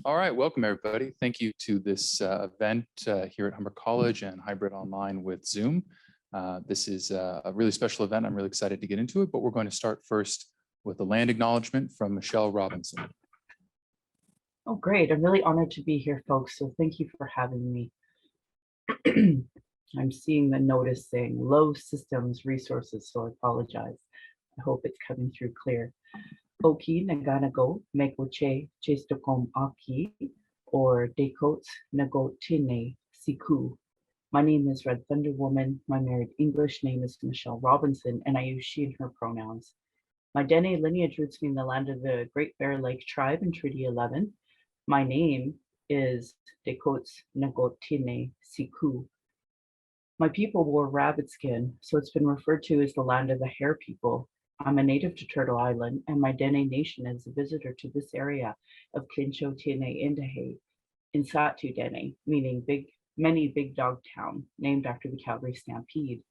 All right, welcome everybody. Thank you to this event here at Humber College and hybrid online with Zoom. This is a really special event. I'm really excited to get into it, but we're going to start first with a land acknowledgement from Michelle Robinson. Oh, great. I'm really honored to be here, folks. So thank you for having me. I'm seeing the notice saying low systems resources, so I apologize. I hope it's coming through clear. Oki naganago mekoche chestokom aki or dekot nagotine siku. My name is Red Thunder Woman. My married English name is Michelle Robinson, and I use she and her pronouns. My Dene lineage roots me in the land of the Great Bear Lake tribe in Treaty 11. My name is Dekot Nagotine Siku. My people wore rabbit skin, so it's been referred to as the land of the hair people. I'm a native to Turtle Island, and my Dene nation is a visitor to this area of Clincho Tine Indahe in Satu Dene, meaning many big dog town, named after the Calgary Stampede.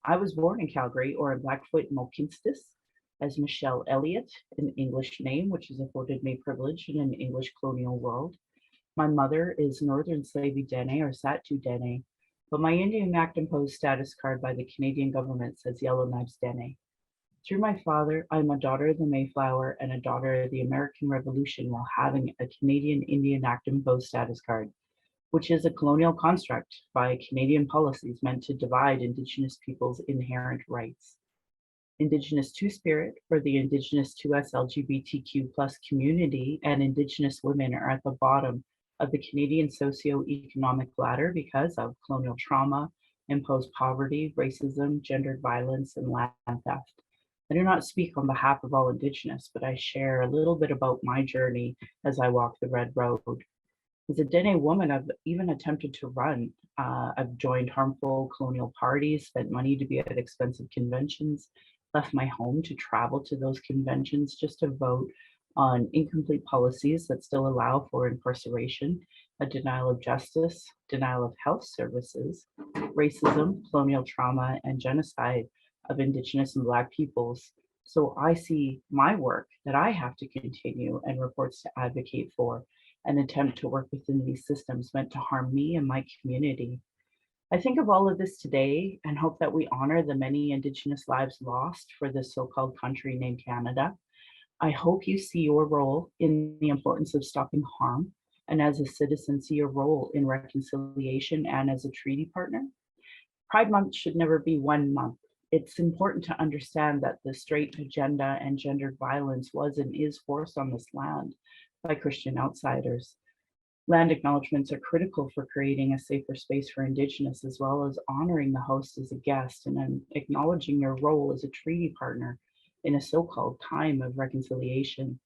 I was born in Calgary, or in Blackfoot Mokinstis, as Michelle Elliott, an English name, which has afforded me privilege in an English colonial world. My mother is Northern Slavey Dene or Satu Dene, but my Indian Act imposed status card by the Canadian government says Yellowknives Dene. Through my father, I'm a daughter of the Mayflower and a daughter of the American Revolution while having a Canadian Indian Act imposed status card, which is a colonial construct by Canadian policies meant to divide Indigenous peoples' inherent rights. Indigenous Two-Spirit, or the Indigenous 2S LGBTQ plus community, and Indigenous women are at the bottom of the Canadian socio-economic ladder because of colonial trauma, imposed poverty, racism, gendered violence, and land theft. I do not speak on behalf of all Indigenous, but I share a little bit about my journey as I walk the red road. As a Dene woman, I've even attempted to run. I've joined harmful colonial parties, spent money to be at expensive conventions, left my home to travel to those conventions just to vote on incomplete policies that still allow for incarceration, a denial of justice, denial of health services, racism, colonial trauma, and genocide of Indigenous and Black peoples. So I see my work that I have to continue and reports to advocate for and attempt to work within these systems meant to harm me and my community. I think of all of this today and hope that we honor the many Indigenous lives lost for this so-called country named Canada. I hope you see your role in the importance of stopping harm, and as a citizen, see your role in reconciliation and as a treaty partner. Pride Month should never be one month. It's important to understand that the straight agenda and gendered violence was and is forced on this land by Christian outsiders. Land acknowledgements are critical for creating a safer space for Indigenous, as well as honoring the host as a guest and acknowledging your role as a treaty partner in a so-called time of reconciliation.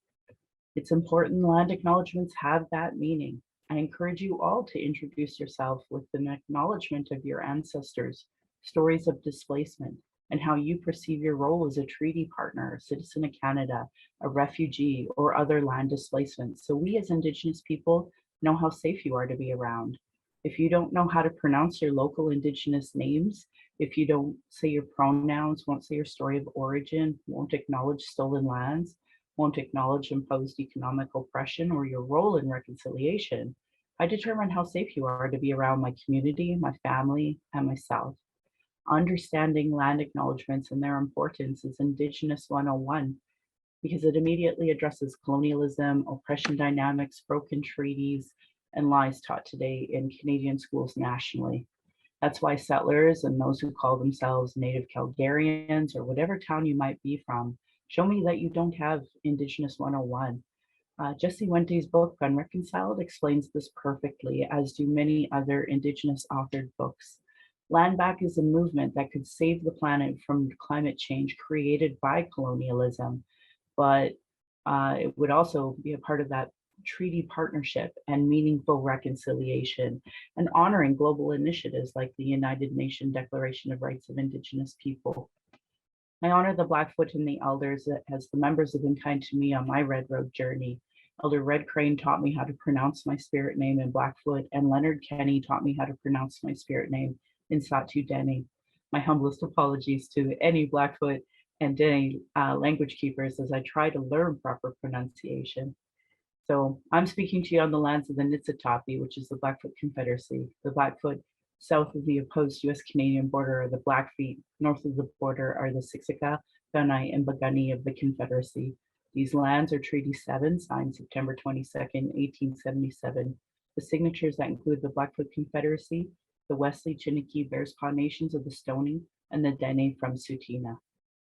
It's important land acknowledgements have that meaning. I encourage you all to introduce yourself with an acknowledgement of your ancestors, stories of displacement, and how you perceive your role as a treaty partner, a citizen of Canada, a refugee, or other land displacements. So we as Indigenous people know how safe you are to be around. If you don't know how to pronounce your local Indigenous names, if you don't say your pronouns, won't say your story of origin, won't acknowledge stolen lands, won't acknowledge imposed economic oppression or your role in reconciliation, I determine how safe you are to be around my community, my family, and myself. Understanding land acknowledgements and their importance is Indigenous 101 because it immediately addresses colonialism, oppression dynamics, broken treaties, and lies taught today in Canadian schools nationally. That's why settlers and those who call themselves Native Calgarians or whatever town you might be from, show me that you don't have Indigenous 101. Jesse Wente's book, Unreconciled, explains this perfectly, as do many other Indigenous authored books. Land Back is a movement that could save the planet from climate change created by colonialism, but it would also be a part of that treaty partnership and meaningful reconciliation and honoring global initiatives like the United Nations Declaration of Rights of Indigenous People. I honor the Blackfoot and the elders as the members have been kind to me on my Red Road journey. Elder Red Crane taught me how to pronounce my spirit name in Blackfoot, and Leonard Kenny taught me how to pronounce my spirit name in Satu Dene. My humblest apologies to any Blackfoot and Dene language keepers as I try to learn proper pronunciation. So I'm speaking to you on the lands of the Niitsitapi, which is the Blackfoot Confederacy. The Blackfoot south of the opposed US-Canadian border are the Blackfeet. North of the border are the Siksika, Kainai, and Piikani of the Confederacy. These lands are Treaty 7, signed September 22nd, 1877. The signatures that include the Blackfoot Confederacy, the Wesley, Chiniki, Bearspaw Nations of the Stoney, and the Dene from Tsuut'ina.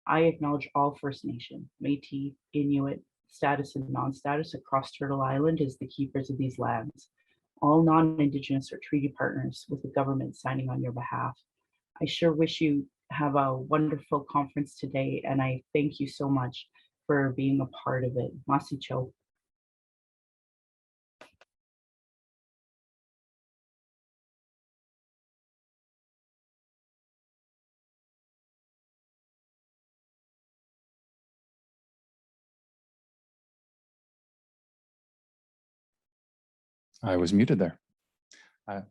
I acknowledge all First Nation, Métis, Inuit, status and non-status across Turtle Island as the keepers of these lands. All non-Indigenous are treaty partners with the government signing on your behalf. I sure wish you have a wonderful conference today, and I thank you so much for being a part of it. Masicho. I was muted there. I,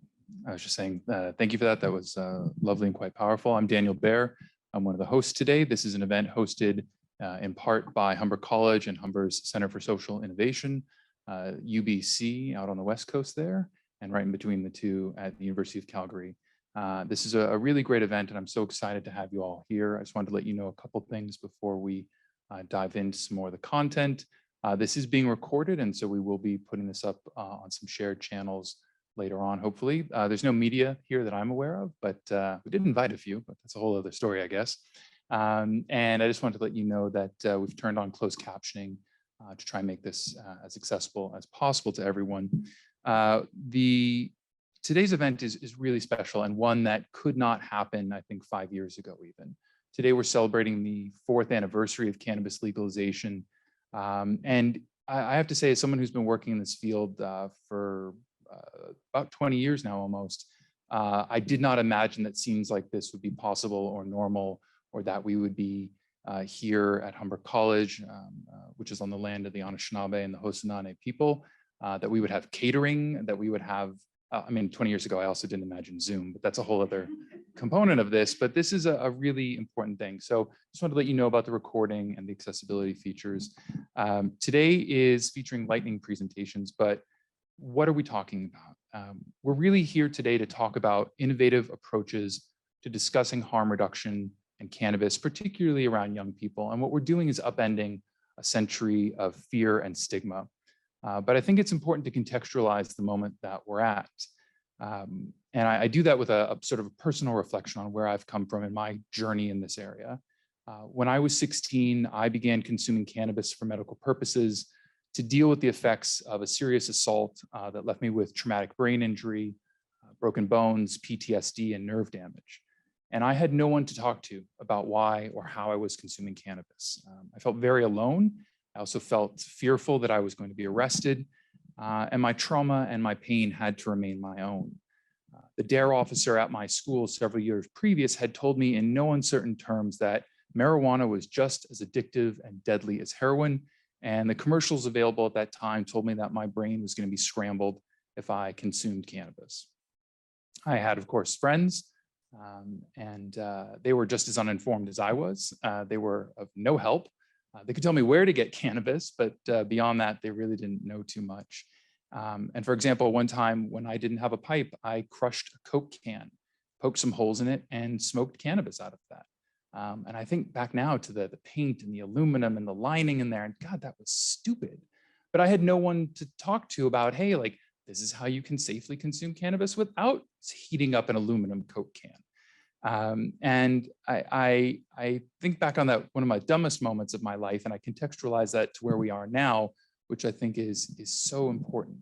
I was just saying, thank you for that. That was lovely and quite powerful. I'm Daniel Baer. I'm one of the hosts today. This is an event hosted in part by Humber College and Humber's Center for Social Innovation, UBC out on the West Coast there, and right in between the two at the University of Calgary. This is a really great event, and I'm so excited to have you all here. I just wanted to let you know a couple things before we dive into some more of the content. This is being recorded, and so we will be putting this up on some shared channels later on, hopefully. There's no media here that I'm aware of, but we did invite a few, but that's a whole other story, I guess. And I just wanted to let you know that we've turned on closed captioning to try and make this as accessible as possible to everyone. Today's event is really special and one that could not happen, I think, 5 years ago even. Today, we're celebrating the 4th anniversary of cannabis legalization. And I have to say, as someone who's been working in this field for about 20 years now almost, I did not imagine that scenes like this would be possible or normal, or that we would be here at Humber College, which is on the land of the Anishinaabe and the Hosanane people, that we would have catering, that we would have, I mean, 20 years ago, I also didn't imagine Zoom, but that's a whole other component of this, but this is a really important thing. So just wanted to let you know about the recording and the accessibility features. Today is featuring lightning presentations, but what are we talking about? We're really here today to talk about innovative approaches to discussing harm reduction and cannabis, particularly around young people. And what we're doing is upending a century of fear and stigma. But I think it's important to contextualize the moment that we're at. And I do that with a sort of a personal reflection on where I've come from in my journey in this area. When I was 16, I began consuming cannabis for medical purposes to deal with the effects of a serious assault that left me with traumatic brain injury, broken bones, PTSD, and nerve damage. And I had no one to talk to about why or how I was consuming cannabis. I felt very alone. I also felt fearful that I was going to be arrested, and my trauma and my pain had to remain my own. The DARE officer at my school several years previous had told me in no uncertain terms that marijuana was just as addictive and deadly as heroin, and the commercials available at that time told me that my brain was going to be scrambled if I consumed cannabis. I had, of course, friends, and they were just as uninformed as I was. They were of no help. They could tell me where to get cannabis, but beyond that, they really didn't know too much. And for example, one time when I didn't have a pipe, I crushed a Coke can, poked some holes in it, and smoked cannabis out of that. And I think back now to the paint and the aluminum and the lining in there, and God, that was stupid. But I had no one to talk to about, hey, like, this is how you can safely consume cannabis without heating up an aluminum Coke can. And I think back on that, one of my dumbest moments of my life, and I contextualize that to where we are now, which I think is so important.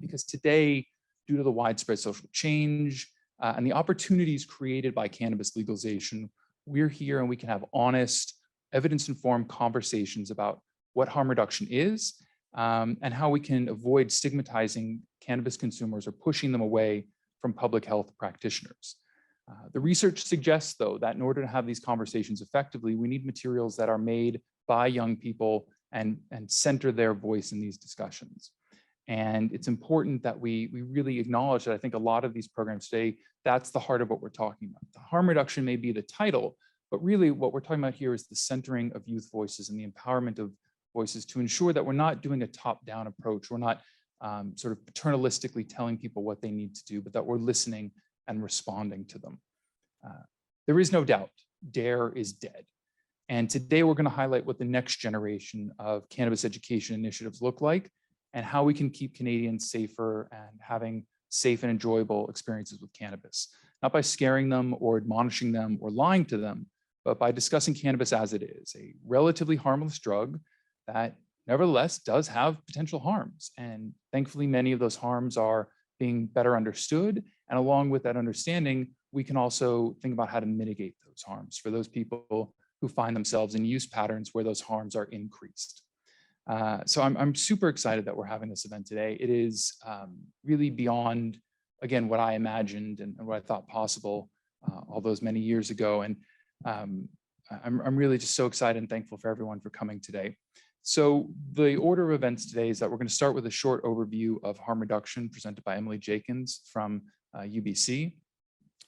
Because today, due to the widespread social change and the opportunities created by cannabis legalization, we're here and we can have honest, evidence-informed conversations about what harm reduction is and how we can avoid stigmatizing cannabis consumers or pushing them away from public health practitioners. The research suggests, though, that in order to have these conversations effectively, we need materials that are made by young people and center their voice in these discussions. And it's important that we really acknowledge that I think a lot of these programs today, that's the heart of what we're talking about. The harm reduction may be the title, but really what we're talking about here is the centering of youth voices and the empowerment of voices to ensure that we're not doing a top-down approach. We're not sort of paternalistically telling people what they need to do, but that we're listening and responding to them. There is no doubt, DARE is dead. And today we're going to highlight what the next generation of cannabis education initiatives look like and how we can keep Canadians safer and having safe and enjoyable experiences with cannabis, not by scaring them or admonishing them or lying to them, but by discussing cannabis as it is, a relatively harmless drug that nevertheless does have potential harms. And thankfully, many of those harms are being better understood. And along with that understanding, we can also think about how to mitigate those harms for those people who find themselves in use patterns where those harms are increased. So I'm super excited that we're having this event today. It is really beyond, again, what I imagined and what I thought possible all those many years ago. And I'm really just so excited and thankful for everyone for coming today. So the order of events today is that we're going to start with a short overview of harm reduction presented by Emily Jenkins from UBC.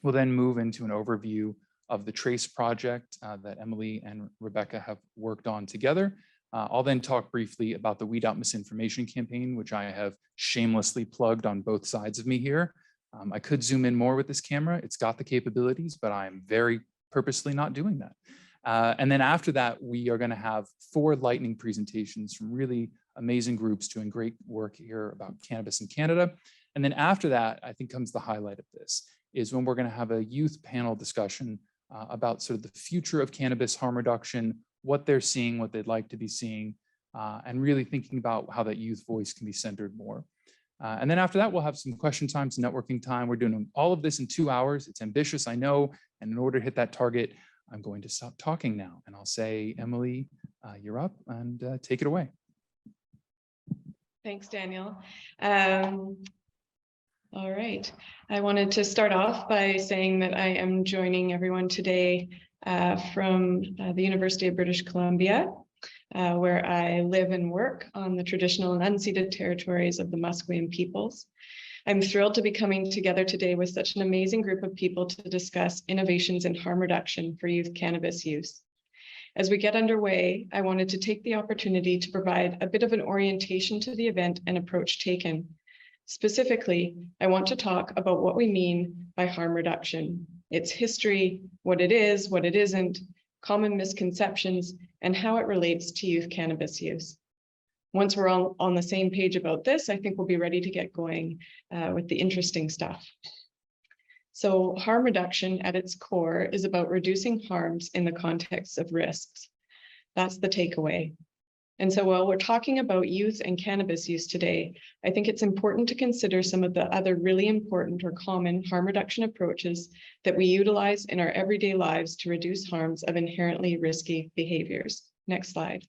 We'll then move into an overview of the TRACE project that Emily and Rebecca have worked on together. I'll then talk briefly about the Out Misinformation campaign, which I have shamelessly plugged on both sides of me here. I could zoom in more with this camera. It's got the capabilities, but I'm very purposely not doing that. And then after that, we are going to have 4 lightning presentations from really amazing groups doing great work here about cannabis in Canada. And then after that, I think comes the highlight of this, is when we're going to have a youth panel discussion about sort of the future of cannabis harm reduction, what they're seeing, what they'd like to be seeing, and really thinking about how that youth voice can be centered more. And then after that, we'll have some question time, some networking time. We're doing all of this in 2 hours. It's ambitious, I know. And in order to hit that target, I'm going to stop talking now. And I'll say, Emily, you're up, and take it away. Thanks, Daniel. All right. I wanted to start off by saying that I am joining everyone today from the University of British Columbia, where I live and work on the traditional and unceded territories of the Musqueam peoples. I'm thrilled to be coming together today with such an amazing group of people to discuss innovations in harm reduction for youth cannabis use. As we get underway, I wanted to take the opportunity to provide a bit of an orientation to the event and approach taken. Specifically, I want to talk about what we mean by harm reduction, its history, what it is, what it isn't, common misconceptions, and how it relates to youth cannabis use. Once we're on the same page about this, I think we'll be ready to get going with the interesting stuff. So harm reduction at its core is about reducing harms in the context of risks. That's the takeaway. And so while we're talking about youth and cannabis use today, I think it's important to consider some of the other really important or common harm reduction approaches that we utilize in our everyday lives to reduce harms of inherently risky behaviors. Next slide.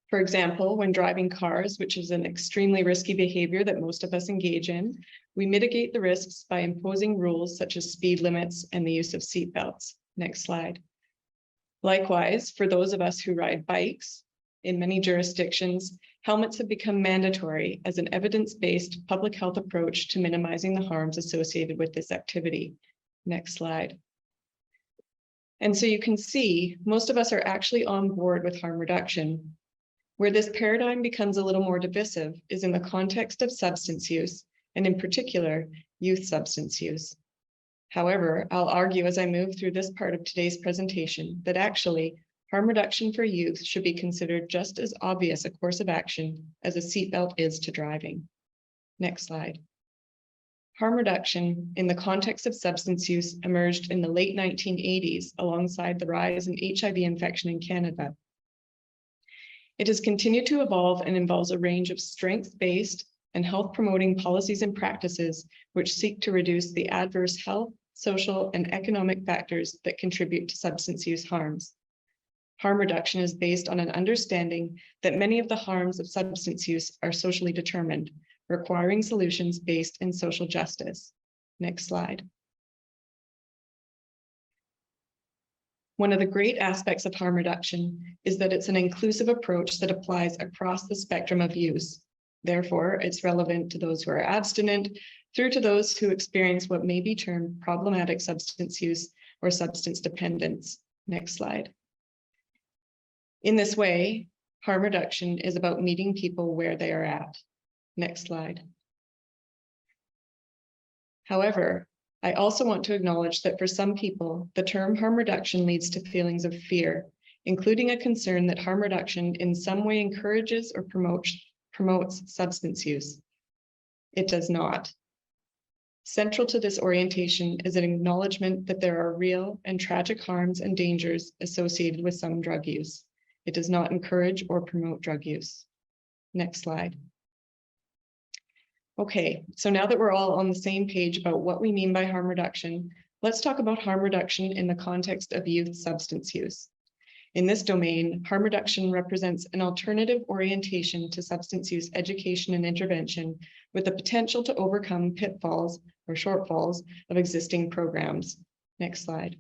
For example, when driving cars, which is an extremely risky behavior that most of us engage in, we mitigate the risks by imposing rules such as speed limits and the use of seat belts. Next slide. Likewise, for those of us who ride bikes, in many jurisdictions, helmets have become mandatory as an evidence-based public health approach to minimizing the harms associated with this activity. Next slide. And so you can see, most of us are actually on board with harm reduction. Where this paradigm becomes a little more divisive is in the context of substance use, and in particular, youth substance use. However, I'll argue as I move through this part of today's presentation that actually harm reduction for youth should be considered just as obvious a course of action as a seatbelt is to driving. Next slide. Harm reduction in the context of substance use emerged in the late 1980s alongside the rise in HIV infection in Canada. It has continued to evolve and involves a range of strength-based and health-promoting policies and practices which seek to reduce the adverse health, social, and economic factors that contribute to substance use harms. Harm reduction is based on an understanding that many of the harms of substance use are socially determined, requiring solutions based in social justice. Next slide. One of the great aspects of harm reduction is that it's an inclusive approach that applies across the spectrum of use. Therefore, it's relevant to those who are abstinent, through to those who experience what may be termed problematic substance use or substance dependence. Next slide. In this way, harm reduction is about meeting people where they are at. Next slide. However, I also want to acknowledge that for some people, the term harm reduction leads to feelings of fear, including a concern that harm reduction in some way encourages or promotes substance use. It does not. Central to this orientation is an acknowledgement that there are real and tragic harms and dangers associated with some drug use. It does not encourage or promote drug use. Next slide. Okay, so now that we're all on the same page about what we mean by harm reduction, let's talk about harm reduction in the context of youth substance use. In this domain, harm reduction represents an alternative orientation to substance use education and intervention with the potential to overcome pitfalls or shortfalls of existing programs. Next slide.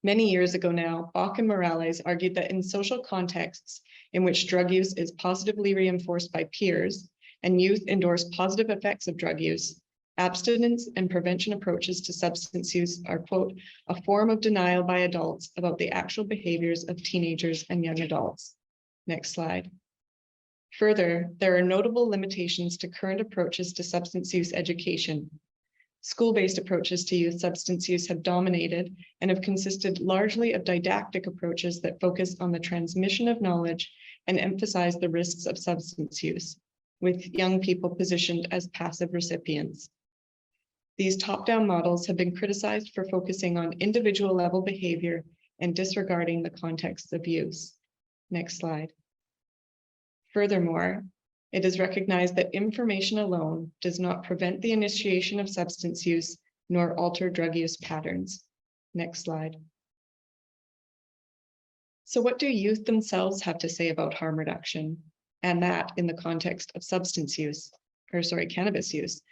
Many years ago now, Bach and Morales argued that in social contexts in which drug use is positively reinforced by peers and youth endorse positive effects of drug use, abstinence and prevention approaches to substance use are, quote, a form of denial by adults about the actual behaviors of teenagers and young adults. Next slide. Further, there are notable limitations to current approaches to substance use education. School-based approaches to youth substance use have dominated and have consisted largely of didactic approaches that focus on the transmission of knowledge and emphasize the risks of substance use, with young people positioned as passive recipients. These top-down models have been criticized for focusing on individual level behavior and disregarding the context of use. Next slide. Furthermore, it is recognized that information alone does not prevent the initiation of substance use nor alter drug use patterns. Next slide. So what do youth themselves have to say about harm reduction, and that in the context of cannabis use?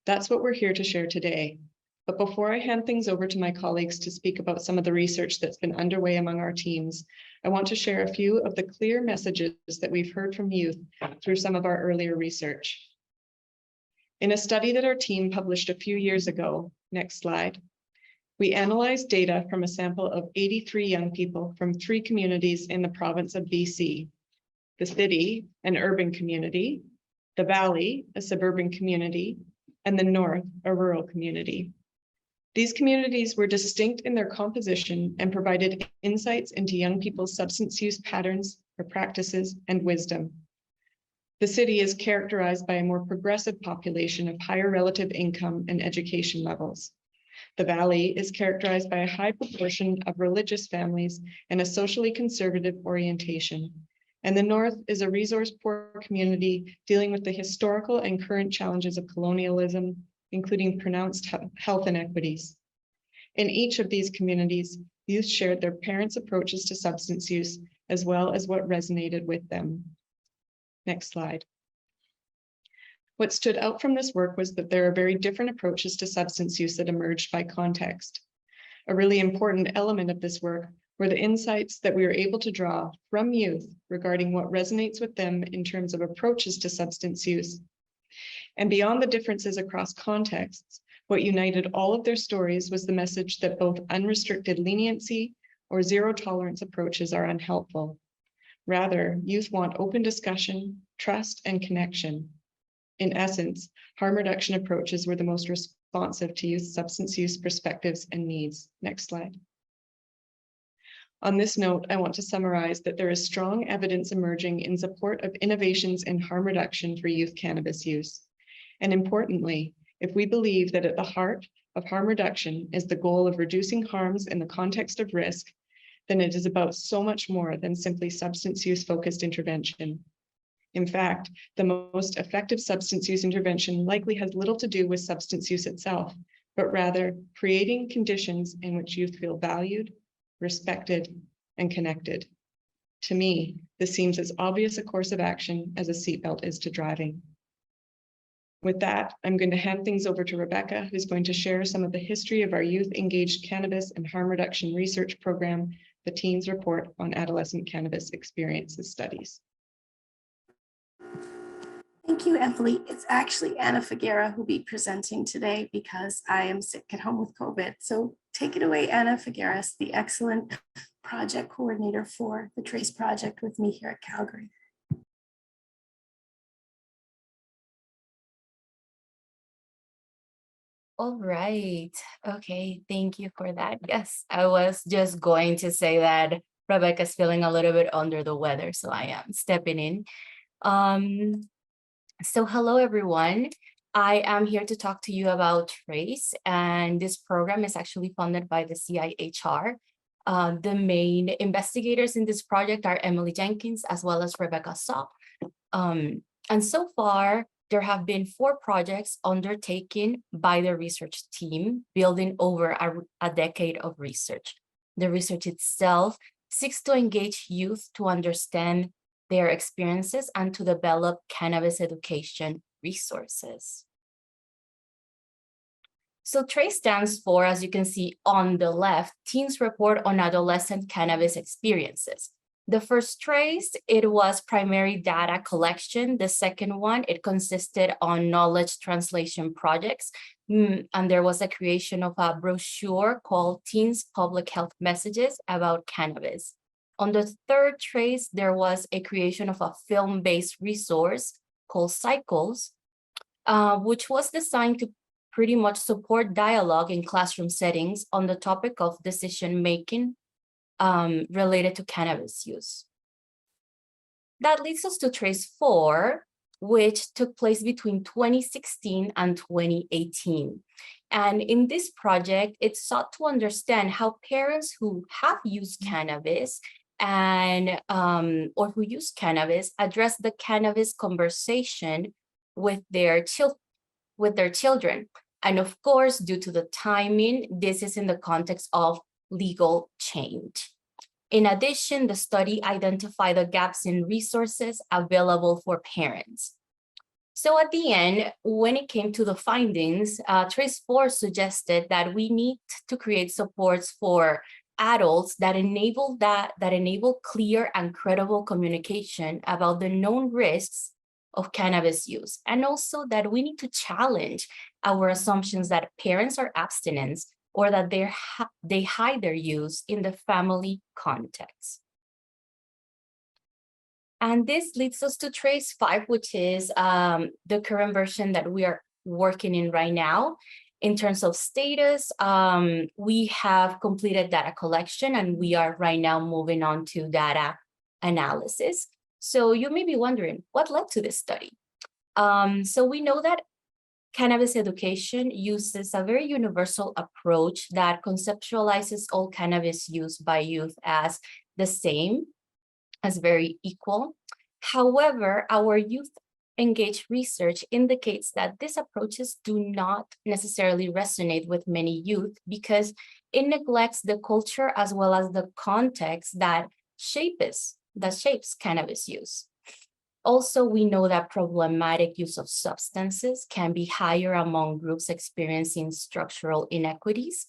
That's what we're here to share today. But before I hand things over to my colleagues to speak about some of the research that's been underway among our teams, I want to share a few of the clear messages that we've heard from youth through some of our earlier research. In a study that our team published a few years ago, next slide, we analyzed data from a sample of 83 young people from 3 communities in the province of BC: the city, an urban community; the valley, a suburban community; and the north, a rural community. These communities were distinct in their composition and provided insights into young people's substance use patterns or practices and wisdom. The city is characterized by a more progressive population of higher relative income and education levels. The valley is characterized by a high proportion of religious families and a socially conservative orientation. And the north is a resource-poor community dealing with the historical and current challenges of colonialism, including pronounced health inequities. In each of these communities, youth shared their parents' approaches to substance use, as well as what resonated with them. Next slide. What stood out from this work was that there are very different approaches to substance use that emerged by context. A really important element of this work were the insights that we were able to draw from youth regarding what resonates with them in terms of approaches to substance use. And beyond the differences across contexts, what united all of their stories was the message that both unrestricted leniency or zero tolerance approaches are unhelpful. Rather, youth want open discussion, trust, and connection. In essence, harm reduction approaches were the most responsive to youth substance use perspectives and needs. Next slide. On this note, I want to summarize that there is strong evidence emerging in support of innovations in harm reduction for youth cannabis use. And importantly, if we believe that at the heart of harm reduction is the goal of reducing harms in the context of risk, then it is about so much more than simply substance use focused intervention. In fact, the most effective substance use intervention likely has little to do with substance use itself, but rather creating conditions in which youth feel valued, respected, and connected. To me, this seems as obvious a course of action as a seatbelt is to driving. With that, I'm going to hand things over to Rebecca, who's going to share some of the history of our Youth Engaged Cannabis and Harm Reduction Research Program, the Teens Report on Adolescent Cannabis Experiences Studies. Thank you, Emily. It's actually Anna Figuera who'll be presenting today because I am sick at home with COVID. So take it away, Anna Figueres, the excellent project coordinator for the TRACE project with me here at Calgary. All right. Okay. Thank you for that. Yes, I was just going to say that Rebecca's feeling a little bit under the weather, so I am stepping in. So hello, everyone. I am here to talk to you about TRACE, and this program is actually funded by the CIHR. The main investigators in this project are Emily Jenkins as well as Rebecca Saw. And so far, there have been 4 projects undertaken by the research team, building over a decade of research. The research itself seeks to engage youth to understand their experiences and to develop cannabis education resources. So TRACE stands for, as you can see on the left, Teens Report on Adolescent Cannabis Experiences. The first TRACE, it was primary data collection. The second one, it consisted on knowledge translation projects. And there was a creation of a brochure called Teens Public Health Messages about Cannabis. On the third TRACE, there was a creation of a film-based resource called Cycles, which was designed to pretty much support dialogue in classroom settings on the topic of decision-making related to cannabis use. That leads us to TRACE 4, which took place between 2016 and 2018. And in this project, it sought to understand how parents who have used cannabis and or who use cannabis address the cannabis conversation with their children. And of course, due to the timing, this is in the context of legal change. In addition, the study identified the gaps in resources available for parents. So at the end, when it came to the findings, TRACE 4 suggested that we need to create supports for adults that enable clear and credible communication about the known risks of cannabis use, and also that we need to challenge our assumptions that parents are abstinent or that they hide their use in the family context. And this leads us to TRACE 5, which is the current version that we are working in right now. In terms of status, we have completed data collection and we are right now moving on to data analysis. So you may be wondering, what led to this study? So we know that cannabis education uses a very universal approach that conceptualizes all cannabis use by youth as the same, as very equal. However, our youth engaged research indicates that these approaches do not necessarily resonate with many youth because it neglects the culture as well as the context that shapes cannabis use. Also, we know that problematic use of substances can be higher among groups experiencing structural inequities.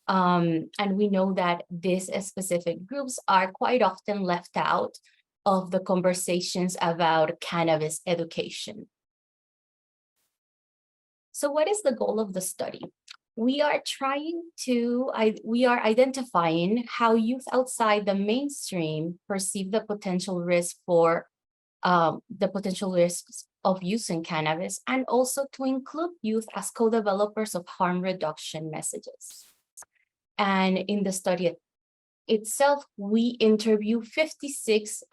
And we know that these specific groups are quite often left out of the conversations about cannabis education. So what is the goal of the study? We are identifying how youth outside the mainstream perceive the potential risks of using cannabis, and also to include youth as co-developers of harm reduction messages. And in the study itself, we interview 56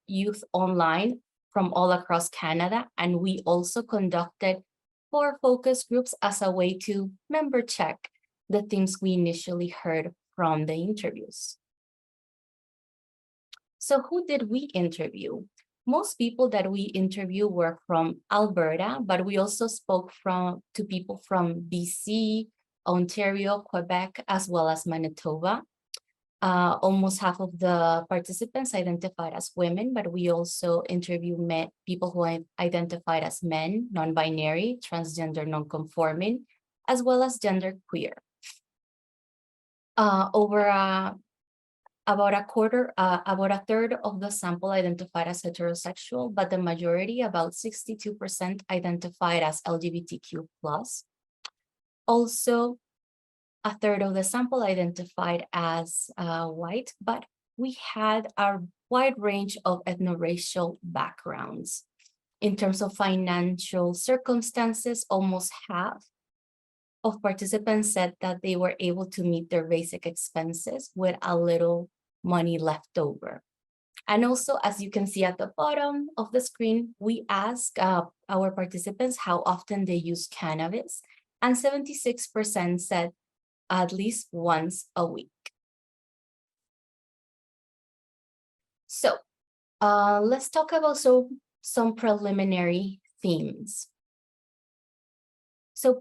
youth online from all across Canada, and we also conducted 4 focus groups as a way to member check the things we initially heard from the interviews. So who did we interview? Most people that we interview were from Alberta, but we also spoke to people from BC, Ontario, Quebec, as well as Manitoba. Almost half of the participants identified as women, but we also interviewed people who identified as men, non-binary, transgender, non-conforming, as well as genderqueer. About a third of the sample identified as heterosexual, but the majority, about 62%, identified as LGBTQ+. Also, a third of the sample identified as white, but we had a wide range of ethno-racial backgrounds. In terms of financial circumstances, almost half of participants said that they were able to meet their basic expenses with a little money left over. And also, as you can see at the bottom of the screen, we asked our participants how often they use cannabis, and 76% said at least once a week. So let's talk about some preliminary themes. So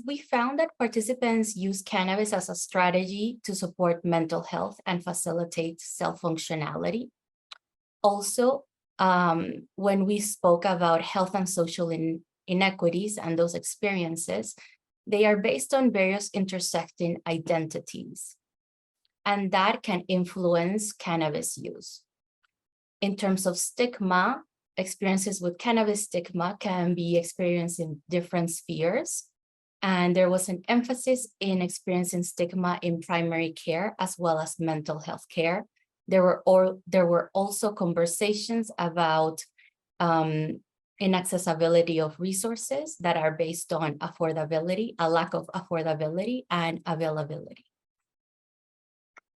we found that participants use cannabis as a strategy to support mental health and facilitate self-functionality. Also, when we spoke about health and social inequities and those experiences, they are based on various intersecting identities, and that can influence cannabis use. In terms of stigma, experiences with cannabis stigma can be experienced in different spheres. And there was an emphasis in experiencing stigma in primary care as well as mental health care. There were also conversations about inaccessibility of resources that are based on affordability, a lack of affordability and availability.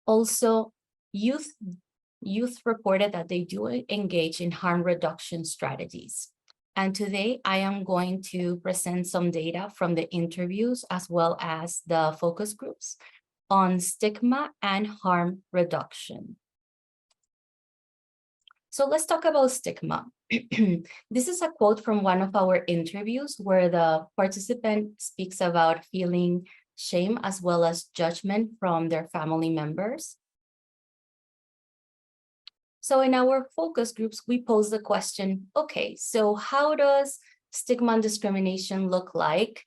Also, youth reported that they do engage in harm reduction strategies. And today I am going to present some data from the interviews as well as the focus groups on stigma and harm reduction. So let's talk about stigma. This is a quote from one of our interviews where the participant speaks about feeling shame as well as judgment from their family members. So in our focus groups, we pose the question, okay, so how does stigma and discrimination look like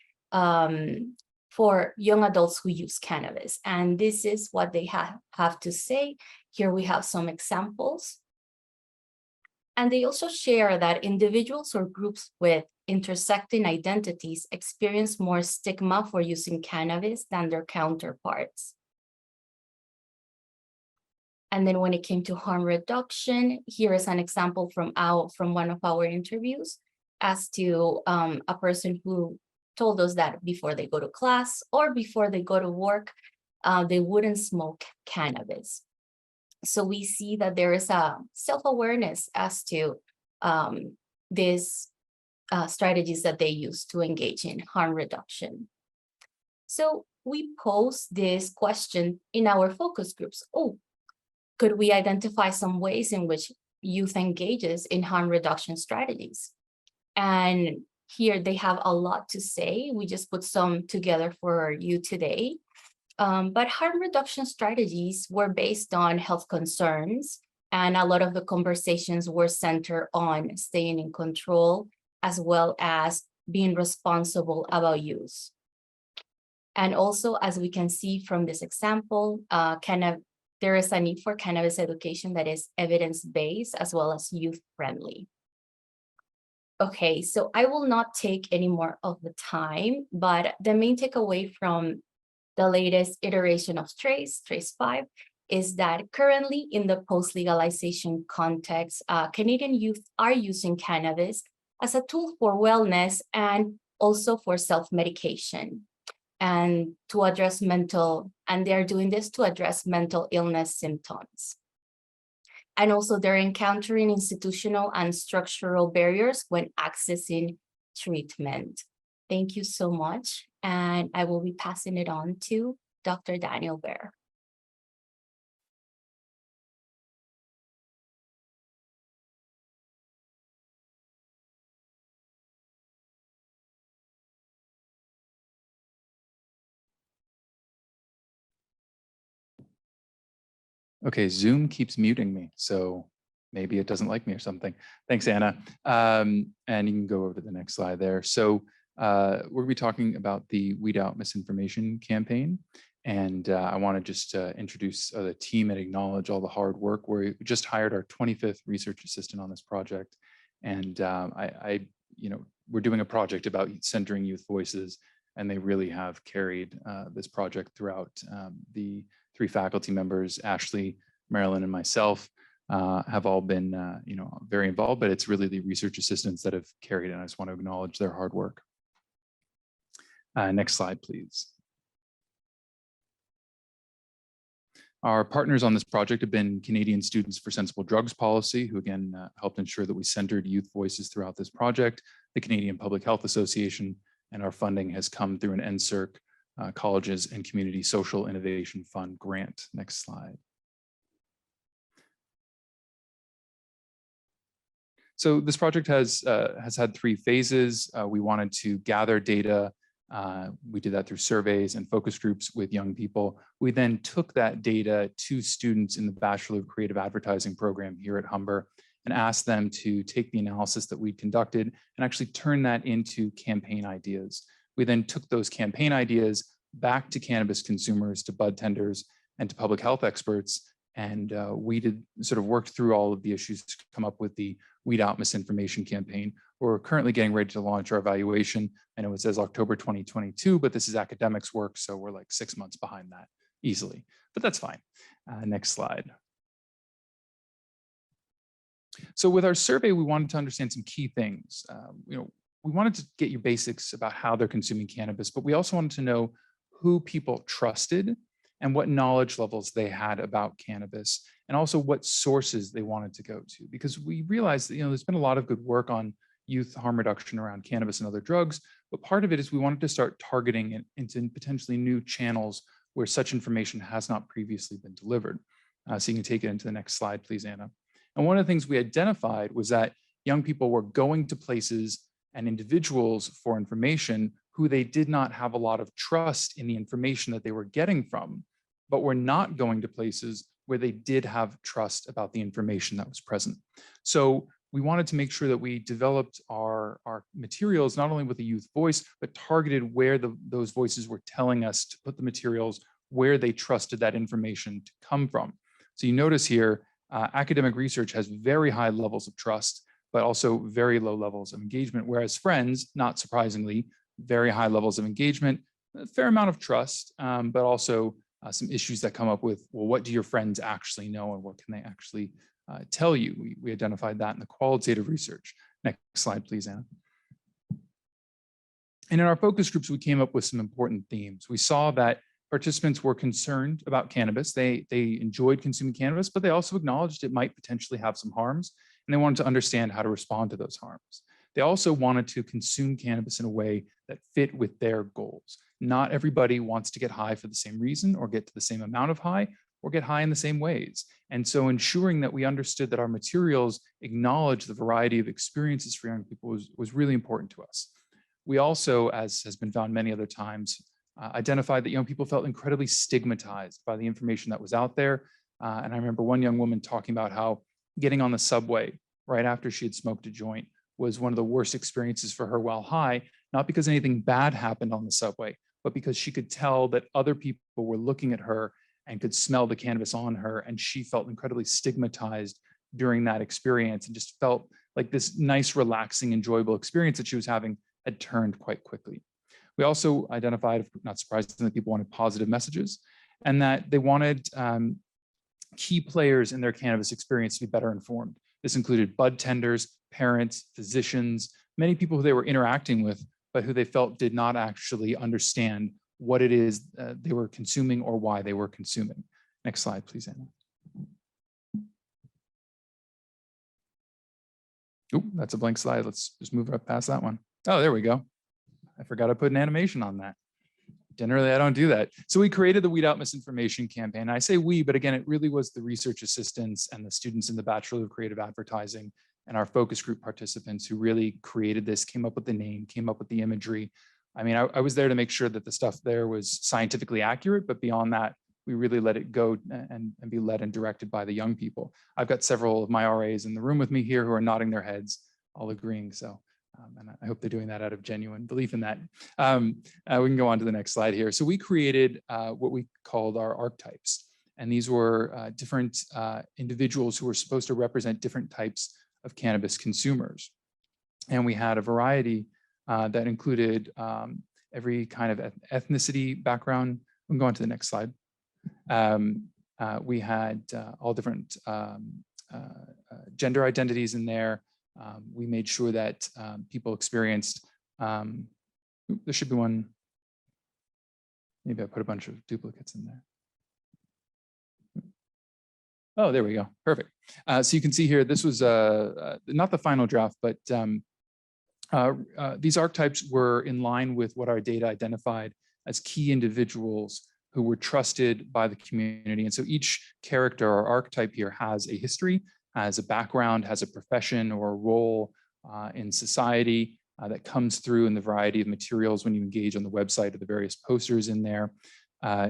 for young adults who use cannabis? And this is what they have to say. Here we have some examples. And they also share that individuals or groups with intersecting identities experience more stigma for using cannabis than their counterparts. And then when it came to harm reduction, here is an example from one of our interviews as to a person who told us that before they go to class or before they go to work, they wouldn't smoke cannabis. So we see that there is a self-awareness as to these strategies that they use to engage in harm reduction. So we pose this question in our focus groups. Oh, could we identify some ways in which youth engages in harm reduction strategies? And here they have a lot to say. We just put some together for you today. But harm reduction strategies were based on health concerns, and a lot of the conversations were centered on staying in control as well as being responsible about use. And also, as we can see from this example, there is a need for cannabis education that is evidence-based as well as youth-friendly. Okay, so I will not take any more of the time, but the main takeaway from the latest iteration of Trace 5, is that currently in the post-legalization context, Canadian youth are using cannabis as a tool for wellness and also for self-medication. And they're doing this to address mental illness symptoms. And also they're encountering institutional and structural barriers when accessing treatment. Thank you so much. And I will be passing it on to Dr. Daniel Bear. Okay, Zoom keeps muting me, so maybe it doesn't like me or something. Thanks, Anna. And you can go over to the next slide there. So we're gonna be talking about the Weed Out Misinformation campaign. And I wanna just introduce the team and acknowledge all the hard work. We just hired our 25th research assistant on this project. And we're doing a project about centering youth voices and they really have carried this project throughout. The 3 faculty members, Ashley, Marilyn, and myself, have all been very involved, but it's really the research assistants that have carried it. And I just want to acknowledge their hard work. Next slide, please. Our partners on this project have been Canadian Students for Sensible Drugs Policy, who again helped ensure that we centered youth voices throughout this project, the Canadian Public Health Association, and our funding has come through an NSERC Colleges and Community Social Innovation Fund grant. Next slide. So this project has had 3 phases. We wanted to gather data. We did that through surveys and focus groups with young people. We then took that data to students in the Bachelor of Creative Advertising program here at Humber and asked them to take the analysis that we'd conducted and actually turn that into campaign ideas. We then took those campaign ideas back to cannabis consumers, to bud tenders, and to public health experts. And we worked through all of the issues to come up with the Weed Out Misinformation campaign. We're currently getting ready to launch our evaluation. I know it says October 2022, but this is academics work, so we're like 6 months behind that easily, but that's fine. Next slide. So with our survey, we wanted to understand some key things. We wanted to get your basics about how they're consuming cannabis, but we also wanted to know who people trusted and what knowledge levels they had about cannabis, and also what sources they wanted to go to. Because we realized that there's been a lot of good work on youth harm reduction around cannabis and other drugs, but part of it is we wanted to start targeting it into potentially new channels where such information has not previously been delivered. So you can take it into the next slide, please, Anna. And one of the things we identified was that young people were going to places and individuals for information who they did not have a lot of trust in the information that they were getting from, but were not going to places where they did have trust about the information that was present. So we wanted to make sure that we developed our materials, not only with a youth voice, but targeted where those voices were telling us to put the materials where they trusted that information to come from. So you notice here, academic research has very high levels of trust, but also very low levels of engagement, whereas friends, not surprisingly, very high levels of engagement, a fair amount of trust, but also some issues that come up with, well, what do your friends actually know and what can they actually tell you? We identified that in the qualitative research. Next slide, please, Anna. And in our focus groups, we came up with some important themes. We saw that participants were concerned about cannabis. They enjoyed consuming cannabis, but they also acknowledged it might potentially have some harms, and they wanted to understand how to respond to those harms. They also wanted to consume cannabis in a way that fit with their goals. Not everybody wants to get high for the same reason or get to the same amount of high or get high in the same ways. And so ensuring that we understood that our materials acknowledge the variety of experiences for young people was really important to us. We also, as has been found many other times, identified that young people felt incredibly stigmatized by the information that was out there. And I remember one young woman talking about how getting on the subway right after she had smoked a joint was one of the worst experiences for her while high, not because anything bad happened on the subway, but because she could tell that other people were looking at her and could smell the cannabis on her. And she felt incredibly stigmatized during that experience and just felt like this nice, relaxing, enjoyable experience that she was having had turned quite quickly. We also identified, not surprisingly, that people wanted positive messages and that they wanted key players in their cannabis experience to be better informed. This included bud tenders, parents, physicians, many people who they were interacting with, but who they felt did not actually understand what it is they were consuming or why they were consuming. Next slide, please, Anna. Oh, that's a blank slide. Let's just move right past that one. Oh, there we go. I forgot I put an animation on that. Generally, I don't do that. So we created the Weed Out Misinformation campaign. I say we, but again, it really was the research assistants and the students in the Bachelor of Creative Advertising and our focus group participants who really created this, came up with the name, came up with the imagery. I mean, I was there to make sure that the stuff there was scientifically accurate, but beyond that, we really let it go and be led and directed by the young people. I've got several of my RAs in the room with me here who are nodding their heads, all agreeing. So, and I hope they're doing that out of genuine belief in that. We can go on to the next slide here. So we created what we called our archetypes. And these were different individuals who were supposed to represent different types of cannabis consumers. And we had a variety that included every kind of ethnicity background. We can go on to the next slide. We had all different gender identities in there. We made sure that people experienced, there should be one, maybe I put a bunch of duplicates in there. Oh, there we go, perfect. So you can see here, this was not the final draft, but these archetypes were in line with what our data identified as key individuals who were trusted by the community. And so each character or archetype here has a history, has a background, has a profession or a role in society that comes through in the variety of materials when you engage on the website or the various posters in there.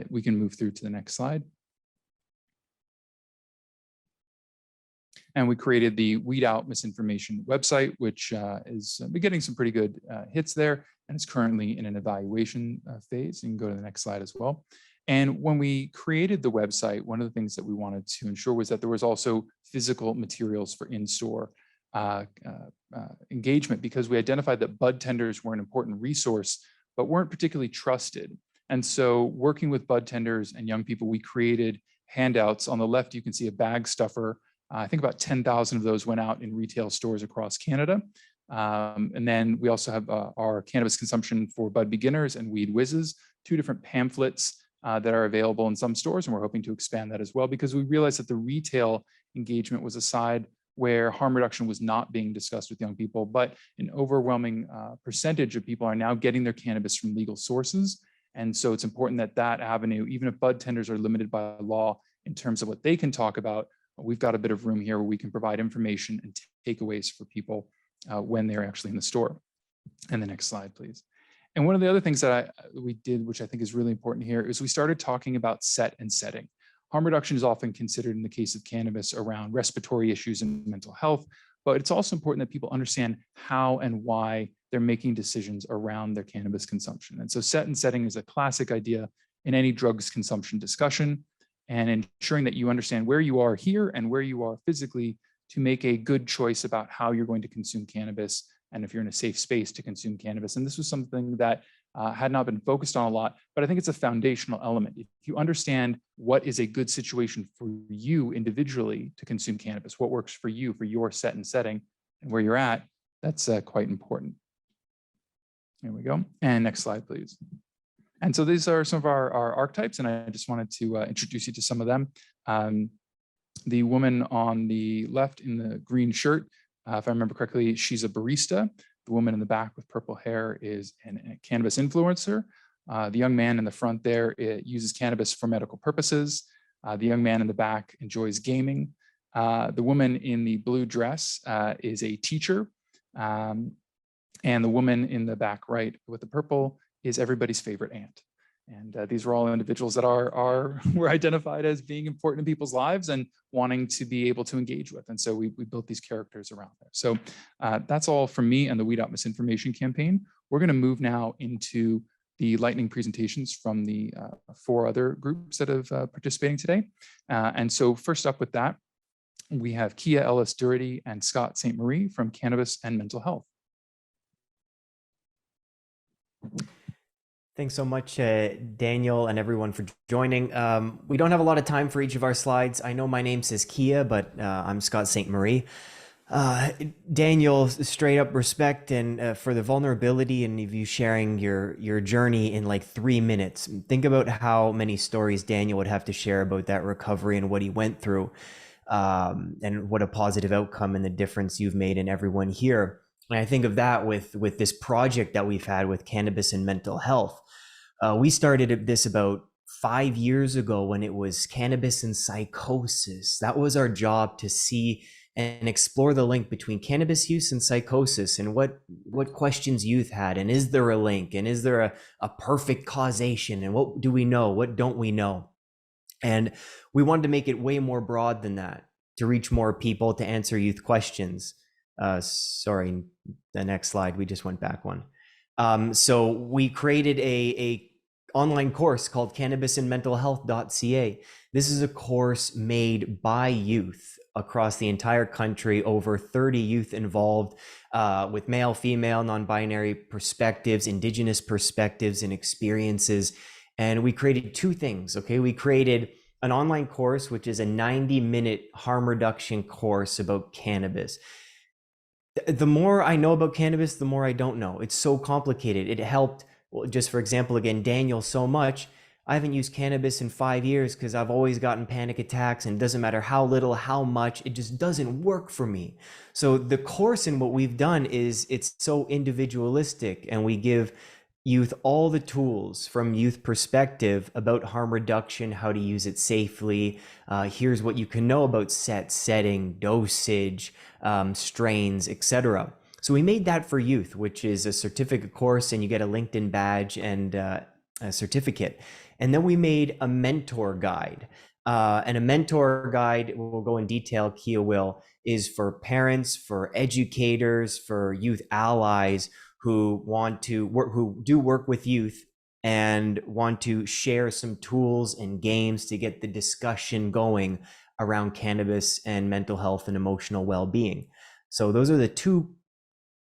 We can move through to the next slide. And we created the Weed Out Misinformation website, which is getting some pretty good hits there, and it's currently in an evaluation phase. You can go to the next slide as well. And when we created the website, one of the things that we wanted to ensure was that there was also physical materials for in-store engagement, because we identified that bud tenders were an important resource, but weren't particularly trusted. And so working with bud tenders and young people, we created handouts. On the left, you can see a bag stuffer. I think about 10,000 of those went out in retail stores across Canada. And then we also have our cannabis consumption for bud beginners and weed whizzes, 2 different pamphlets that are available in some stores. And we're hoping to expand that as well, because we realized that the retail engagement was a side where harm reduction was not being discussed with young people, but an overwhelming percentage of people are now getting their cannabis from legal sources. And so it's important that that avenue, even if bud tenders are limited by law in terms of what they can talk about, we've got a bit of room here where we can provide information and takeaways for people when they're actually in the store. And the next slide, please. And one of the other things that we did, which I think is really important here, is we started talking about set and setting. Harm reduction is often considered in the case of cannabis around respiratory issues and mental health, but it's also important that people understand how and why they're making decisions around their cannabis consumption. And so set and setting is a classic idea in any drugs consumption discussion, and ensuring that you understand where you are here and where you are physically to make a good choice about how you're going to consume cannabis, and if you're in a safe space to consume cannabis. And this was something that had not been focused on a lot, but I think it's a foundational element. If you understand what is a good situation for you individually to consume cannabis, what works for you, for your set and setting, and where you're at, that's quite important. Here we go. And next slide, please. And so these are some of our archetypes, and I just wanted to introduce you to some of them. The woman on the left in the green shirt, if I remember correctly, she's a barista. The woman in the back with purple hair is a cannabis influencer. The young man in the front there uses cannabis for medical purposes. The young man in the back enjoys gaming. The woman in the blue dress is a teacher. And the woman in the back right with the purple is everybody's favorite aunt. And these are all individuals that were identified as being important in people's lives and wanting to be able to engage with. And so we built these characters around there. So that's all from me and the Weed Out Misinformation campaign. We're going to move now into the lightning presentations from the 4 other groups that have participating today. And so first up with that, we have Kia Ellis Durity and Scott St. Marie from Cannabis and Mental Health. Thanks so much, Daniel, and everyone for joining. We don't have a lot of time for each of our slides. I know my name says Kia, but I'm Scott St. Marie. Daniel, straight up respect and for the vulnerability and of you sharing your journey in like 3 minutes. Think about how many stories Daniel would have to share about that recovery and what he went through, and what a positive outcome and the difference you've made in everyone here. And I think of that with this project that we've had with Cannabis and Mental Health. We started this about 5 years ago when it was cannabis and psychosis. That was our job, to see and explore the link between cannabis use and psychosis, and what questions youth had, and is there a link, and is there a perfect causation, and what do we know, what don't we know? And we wanted to make it way more broad than that, to reach more people, to answer youth questions. Sorry, the next slide, we just went back one. So we created a online course called cannabisandmentalhealth.ca. This is a course made by youth across the entire country, over 30 youth involved, with male, female, non-binary perspectives, Indigenous perspectives and experiences. And we created two things, okay? We created an online course, which is a 90-minute harm reduction course about cannabis. The more I know about cannabis, the more I don't know. It's so complicated. It helped, well, just for example, again, Daniel so much. I haven't used cannabis in 5 years because I've always gotten panic attacks, and it doesn't matter how little, how much, it just doesn't work for me. So the course and what we've done is it's so individualistic, and we give youth all the tools from youth perspective about harm reduction, how to use it safely. Here's what you can know about setting, dosage, strains, etc. So we made that for youth, which is a certificate course, and you get a LinkedIn badge and a certificate. And then we made a mentor guide. And a mentor guide, we'll go in detail, Kia will, is for parents, for educators, for youth allies who want to work, who do work with youth and want to share some tools and games to get the discussion going around cannabis and mental health and emotional well-being. So those are the two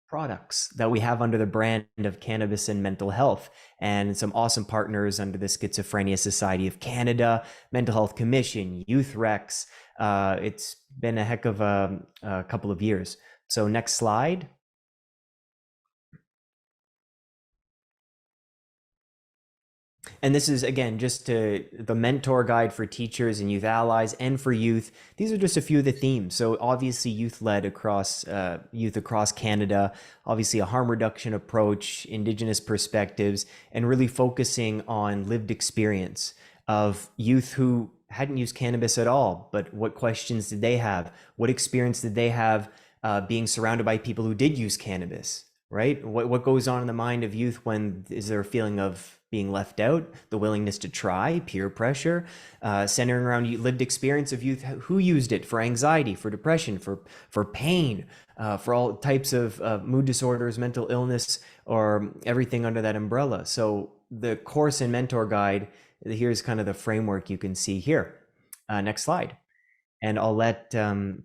products that we have under the brand of Cannabis and Mental Health, and some awesome partners under the Schizophrenia Society of Canada, Mental Health Commission, Youth Rex. It's been a heck of a couple of years. So next slide. And this is, again, just the mentor guide for teachers and youth allies and for youth. These are just a few of the themes. So obviously youth-led across youth across Canada, obviously a harm reduction approach, Indigenous perspectives, and really focusing on lived experience of youth who hadn't used cannabis at all, but what questions did they have? What experience did they have being surrounded by people who did use cannabis, right? What goes on in the mind of youth when is there a feeling of being left out, the willingness to try, peer pressure, centering around lived experience of youth who used it for anxiety, for depression, for pain, for all types of mood disorders, mental illness, or everything under that umbrella. So the course and mentor guide, here's kind of the framework you can see here. Next slide. And I'll let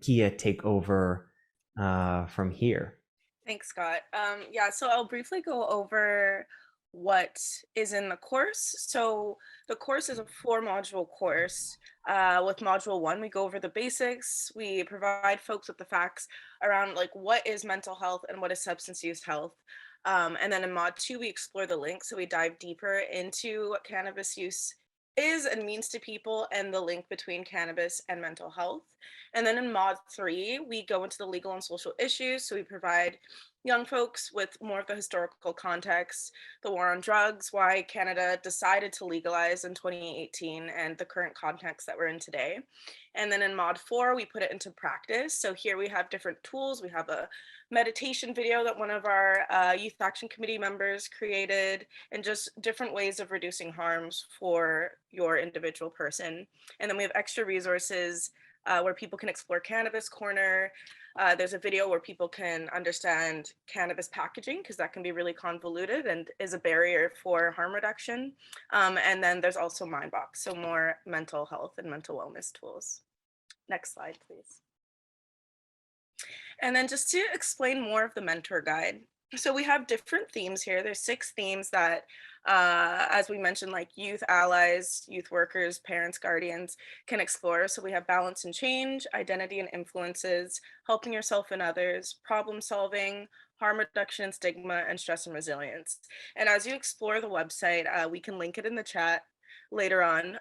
Kia take over from here. Thanks, Scott. Yeah, so I'll briefly go over what is in the course. So the course is a 4-module course. With module 1, we go over the basics. We provide folks with the facts around like what is mental health and what is substance use health. And then in mod 2, we explore the link. So we dive deeper into what cannabis use is and means to people and the link between cannabis and mental health. And then in mod 3, we go into the legal and social issues. So we provide young folks with more of the historical context, the war on drugs, why Canada decided to legalize in 2018, and the current context that we're in today. And then in mod 4, we put it into practice. So here we have different tools. We have a meditation video that one of our Youth Action Committee members created, and just different ways of reducing harms for your individual person. And then we have extra resources where people can explore Cannabis Corner. There's a video where people can understand cannabis packaging, because that can be really convoluted and is a barrier for harm reduction. And then there's also Mindbox, so more mental health and mental wellness tools. Next slide, please. And then just to explain more of the mentor guide. So we have different themes here. There's 6 themes that, as we mentioned, like youth allies, youth workers, parents, guardians can explore. So we have balance and change, identity and influences, helping yourself and others, problem solving, harm reduction and stigma, and stress and resilience. And as you explore the website, we can link it in the chat later on.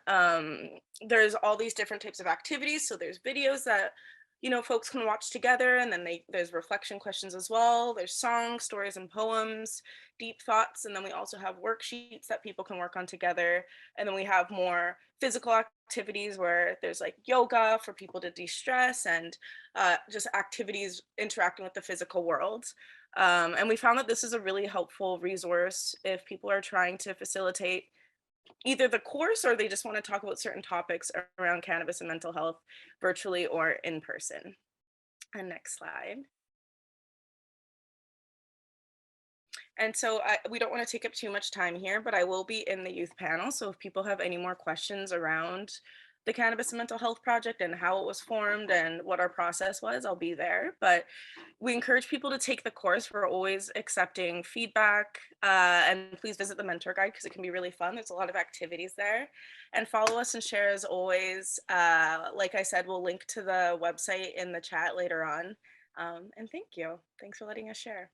There's all these different types of activities. So there's videos that folks can watch together, and then there's reflection questions as well. There's songs, stories, and poems, deep thoughts, and then we also have worksheets that people can work on together. And then we have more physical activities where there's like yoga for people to de-stress, and just activities interacting with the physical world. And we found that this is a really helpful resource if people are trying to facilitate either the course or they just want to talk about certain topics around cannabis and mental health, virtually or in person. And next slide. And so we don't want to take up too much time here, but I will be in the youth panel. So if people have any more questions around the Cannabis and Mental Health Project and how it was formed and what our process was, I'll be there. But we encourage people to take the course. We're always accepting feedback, and please visit the mentor guide because it can be really fun. There's a lot of activities there, and follow us and share as always. Like I said, we'll link to the website in the chat later on. And thank you. Thanks for letting us share.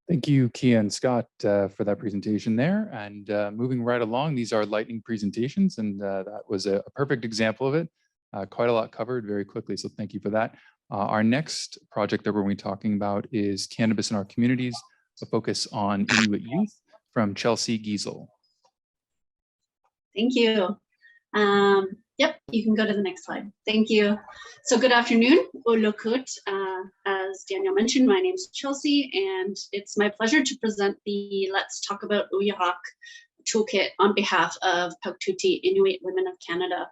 Thank you, Kia and Scott, for that presentation there. And moving right along, these are lightning presentations, and that was a perfect example of it. Quite a lot covered very quickly, so thank you for that. Our next project that we're going to be talking about is Cannabis in Our Communities, a focus on Inuit youth, from Chelsea Giesel. Thank you. Yep, you can go to the next slide. Thank you. So good afternoon, Ulukut. As Daniel mentioned, my name is Chelsea, and it's my pleasure to present the Let's Talk About Uyarak toolkit on behalf of Pauktuti Inuit Women of Canada.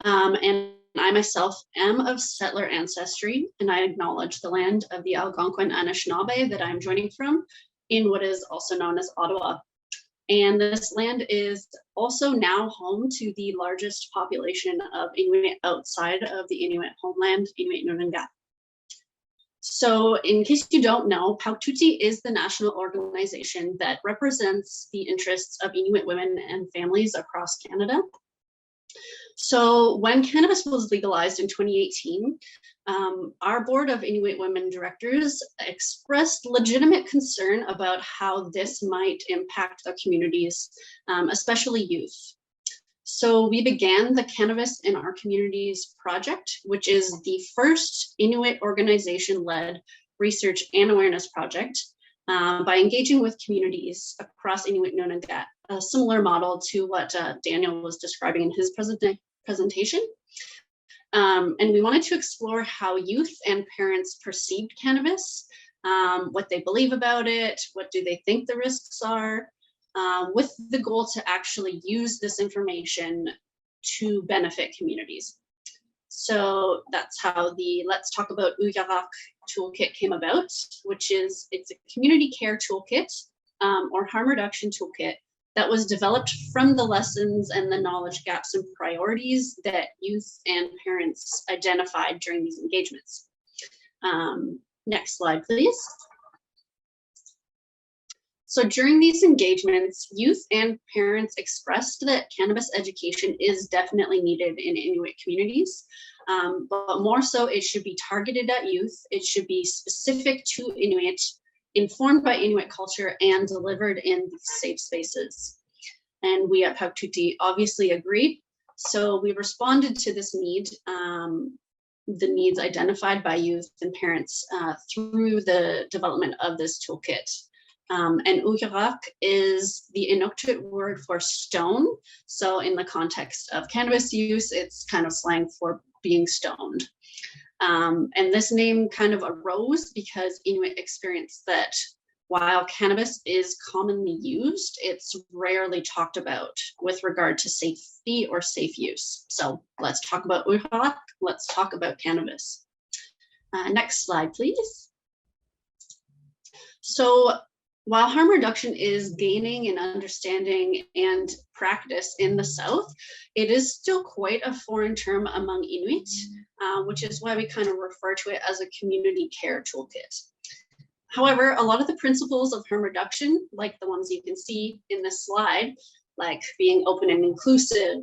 And I myself am of settler ancestry, and I acknowledge the land of the Algonquin Anishinaabe that I'm joining from in what is also known as Ottawa. And this land is also now home to the largest population of Inuit outside of the Inuit homeland, Inuit Nunangat. So in case you don't know, Pauktuti is the national organization that represents the interests of Inuit women and families across Canada. So when cannabis was legalized in 2018, our board of Inuit women directors expressed legitimate concern about how this might impact the communities, especially youth. So we began the Cannabis in Our Communities project, which is the first Inuit organization-led research and awareness project by engaging with communities across Inuit Nunangat, a similar model to what Daniel was describing in his presentation. And we wanted to explore how youth and parents perceived cannabis, what they believe about it, what do they think the risks are, with the goal to actually use this information to benefit communities. So that's how the Let's Talk About Uyarak toolkit came about, which is, it's a community care toolkit or harm reduction toolkit that was developed from the lessons and the knowledge gaps and priorities that youth and parents identified during these engagements. Next slide, please. So during these engagements, youth and parents expressed that cannabis education is definitely needed in Inuit communities, but more so it should be targeted at youth. It should be specific to Inuit, informed by Inuit culture, and delivered in safe spaces. And we at Pauktuti obviously agreed. So we responded to this need, the needs identified by youth and parents through the development of this toolkit. And Uyarak is the Inuktitut word for stone. So in the context of cannabis use, it's kind of slang for being stoned. And this name kind of arose because Inuit experienced that while cannabis is commonly used, it's rarely talked about with regard to safety or safe use. So let's talk about Uyarak, let's talk about cannabis. Next slide, please. So while harm reduction is gaining in understanding and practice in the South, it is still quite a foreign term among Inuit, which is why we kind of refer to it as a community care toolkit. However, a lot of the principles of harm reduction, like the ones you can see in this slide, like being open and inclusive,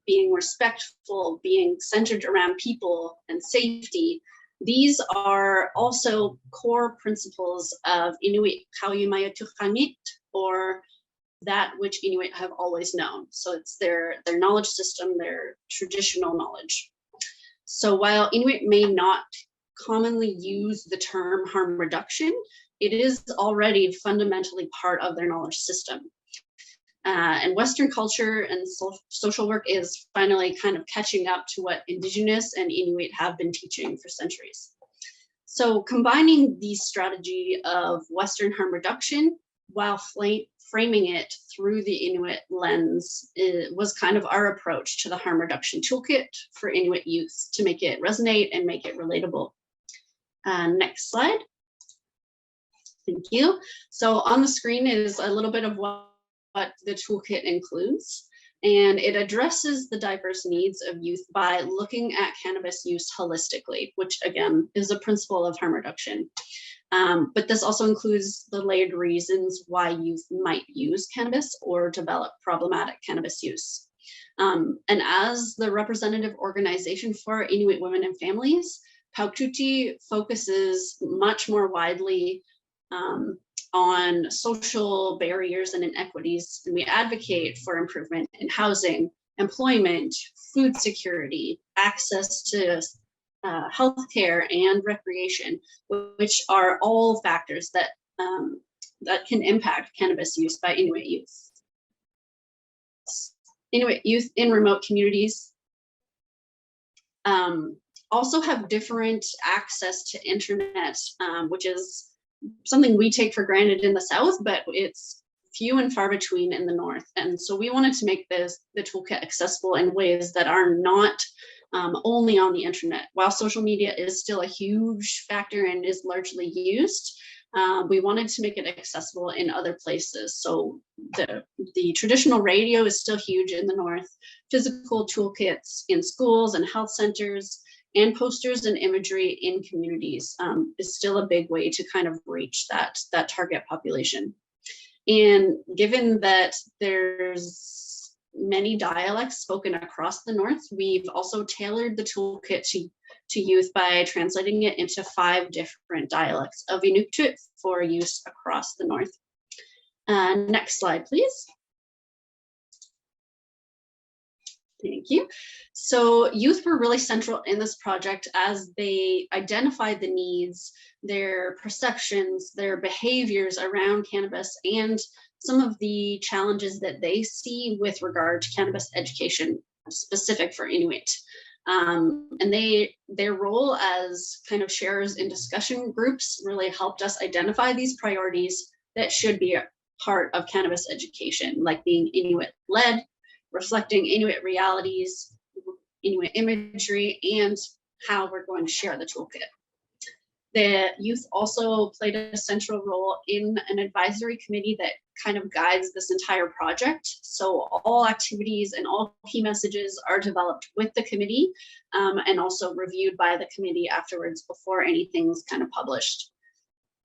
being respectful, being centered around people and safety, these are also core principles of Inuit Kauyumayatuqangit, or that which Inuit have always known. So it's their knowledge system, their traditional knowledge. So while Inuit may not commonly use the term harm reduction, it is already fundamentally part of their knowledge system. And Western culture and social work is finally kind of catching up to what Indigenous and Inuit have been teaching for centuries. So combining the strategy of Western harm reduction while framing it through the Inuit lens was kind of our approach to the harm reduction toolkit for Inuit youth to make it resonate and make it relatable. Next slide. Thank you. So on the screen is a little bit of what the toolkit includes, and it addresses the diverse needs of youth by looking at cannabis use holistically, which again is a principle of harm reduction. But this also includes the layered reasons why youth might use cannabis or develop problematic cannabis use. And as the representative organization for Inuit women and families, Pauktuti focuses much more widely on social barriers and inequities, and we advocate for improvement in housing, employment, food security, access to healthcare and recreation, which are all factors that that can impact cannabis use by Inuit youth. Inuit youth in remote communities also have different access to internet, which is something we take for granted in the South, but it's few and far between in the North. And so we wanted to make the toolkit accessible in ways that are not only on the internet. While social media is still a huge factor and is largely used, we wanted to make it accessible in other places. So the traditional radio is still huge in the North, physical toolkits in schools and health centers, and posters and imagery in communities is still a big way to kind of reach that target population. And given that there's many dialects spoken across the North, we've also tailored the toolkit to youth by translating it into 5 different dialects of Inuit for use across the North. Next slide, please. Thank you. So youth were really central in this project as they identified the needs, their perceptions, their behaviors around cannabis, and some of the challenges that they see with regard to cannabis education specific for Inuit. And their role as kind of sharers in discussion groups really helped us identify these priorities that should be a part of cannabis education, like being Inuit-led, reflecting Inuit realities, Inuit imagery, and how we're going to share the toolkit. The youth also played a central role in an advisory committee that kind of guides this entire project. So all activities and all key messages are developed with the committee and also reviewed by the committee afterwards before anything's kind of published.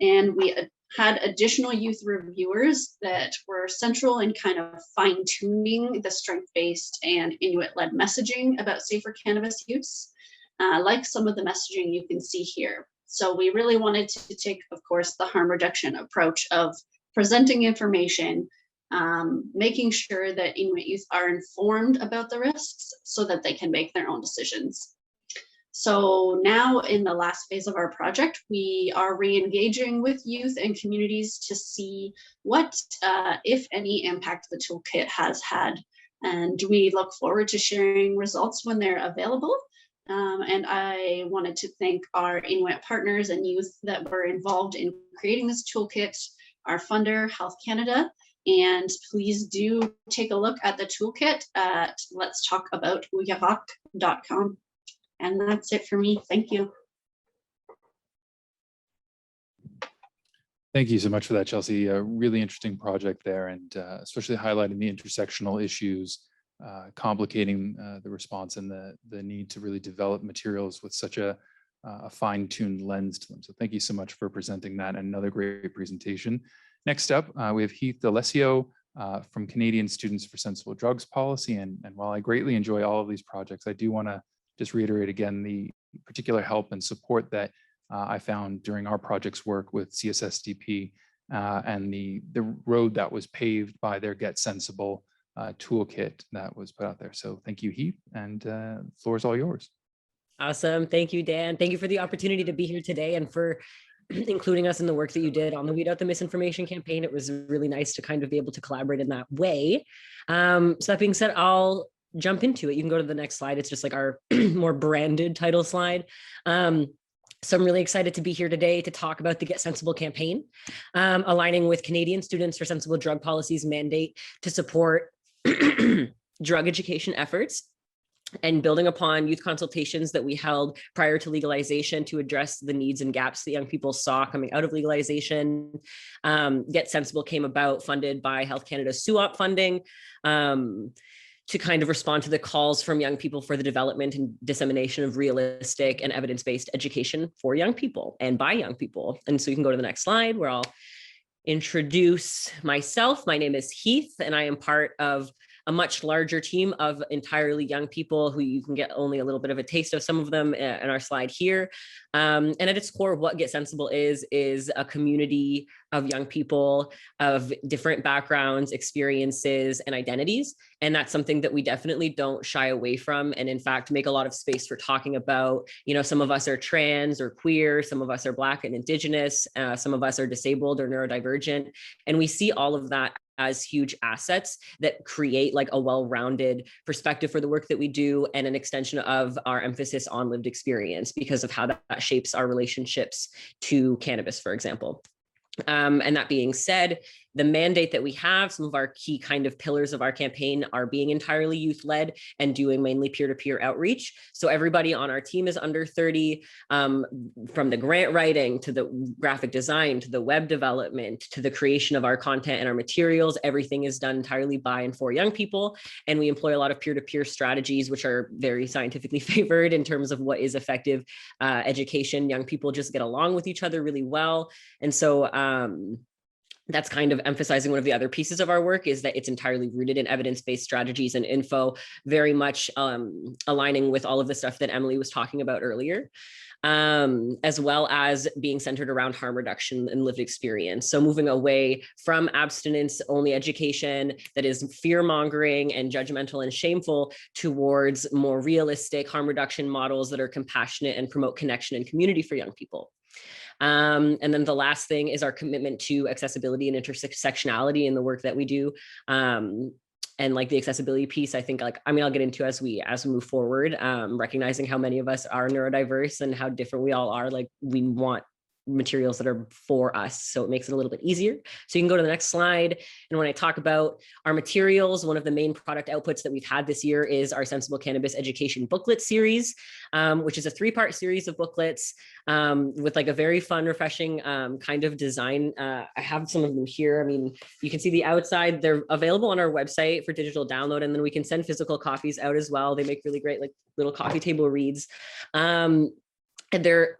And we had additional youth reviewers that were central in kind of fine-tuning the strength-based and Inuit-led messaging about safer cannabis use, like some of the messaging you can see here. So we really wanted to take, of course, the harm reduction approach of presenting information, making sure that Inuit youth are informed about the risks so that they can make their own decisions. So now in the last phase of our project, we are re-engaging with youth and communities to see what, if any, impact the toolkit has had. And we look forward to sharing results when they're available. And I wanted to thank our Inuit partners and youth that were involved in creating this toolkit, our funder, Health Canada, and please do take a look at the toolkit at letstalkaboutuyahak.com. And that's it for me. Thank you. Thank you so much for that, Chelsea. A really interesting project there, and especially highlighting the intersectional issues, complicating the response and the need to really develop materials with such a fine-tuned lens to them. So thank you so much for presenting that, and another great presentation. Next up, we have Heath D'Alessio from Canadian Students for Sensible Drugs Policy. And while I greatly enjoy all of these projects, I do want to just reiterate again the particular help and support that I found during our project's work with CSSDP and the road that was paved by their Get Sensible toolkit that was put out there. So thank you, Heath, and the floor is all yours. Awesome. Thank you, Dan. Thank you for the opportunity to be here today and for including us in the work that you did on the Weed Out the Misinformation campaign. It was really nice to kind of be able to collaborate in that way. So that being said, I'll jump into it. You can go to the next slide. It's just like our more branded title slide. So I'm really excited to be here today to talk about the Get Sensible campaign, aligning with Canadian Students for Sensible Drug Policy's mandate to support drug education efforts and building upon youth consultations that we held prior to legalization to address the needs and gaps that young people saw coming out of legalization. Get Sensible came about, funded by Health Canada's SUOP funding, to kind of respond to the calls from young people for the development and dissemination of realistic and evidence-based education for young people and by young people. And so you can go to the next slide where I'll introduce myself. My name is Heath, and I am part of a much larger team of entirely young people who you can get only a little bit of a taste of some of them in our slide here. And at its core, what Get Sensible is a community of young people of different backgrounds, experiences, and identities. And that's something that we definitely don't shy away from. And in fact, make a lot of space for talking about, you know, some of us are trans or queer, some of us are Black and Indigenous, some of us are disabled or neurodivergent. And we see all of that as huge assets that create like a well-rounded perspective for the work that we do, and an extension of our emphasis on lived experience because of how that shapes our relationships to cannabis, for example. And that being said, the mandate that we have, some of our key kind of pillars of our campaign are being entirely youth-led and doing mainly peer-to-peer outreach. So everybody on our team is under 30, from the grant writing to the graphic design, to the web development, to the creation of our content and our materials. Everything is done entirely by and for young people. And we employ a lot of peer-to-peer strategies, which are very scientifically favored in terms of what is effective education. Young people just get along with each other really well. And so that's kind of emphasizing one of the other pieces of our work, is that it's entirely rooted in evidence-based strategies and info, very much aligning with all of the stuff that Emily was talking about earlier, as well as being centered around harm reduction and lived experience. So moving away from abstinence-only education that is fear-mongering and judgmental and shameful towards more realistic harm reduction models that are compassionate and promote connection and community for young people. And then the last thing is our commitment to accessibility and intersectionality in the work that we do. And like the accessibility piece, I think I'll get into as we move forward, recognizing how many of us are neurodiverse and how different we all are. Like, we want materials that are for us, so it makes it a little bit easier. So you can go to the next slide. And when I talk about our materials, one of the main product outputs that we've had this year is our Sensible Cannabis Education Booklet series, which is a 3-part series of booklets with like a very fun, refreshing kind of design. I have some of them here. I mean, you can see the outside. They're available on our website for digital download, and then we can send physical copies out as well. They make really great like little coffee table reads. And there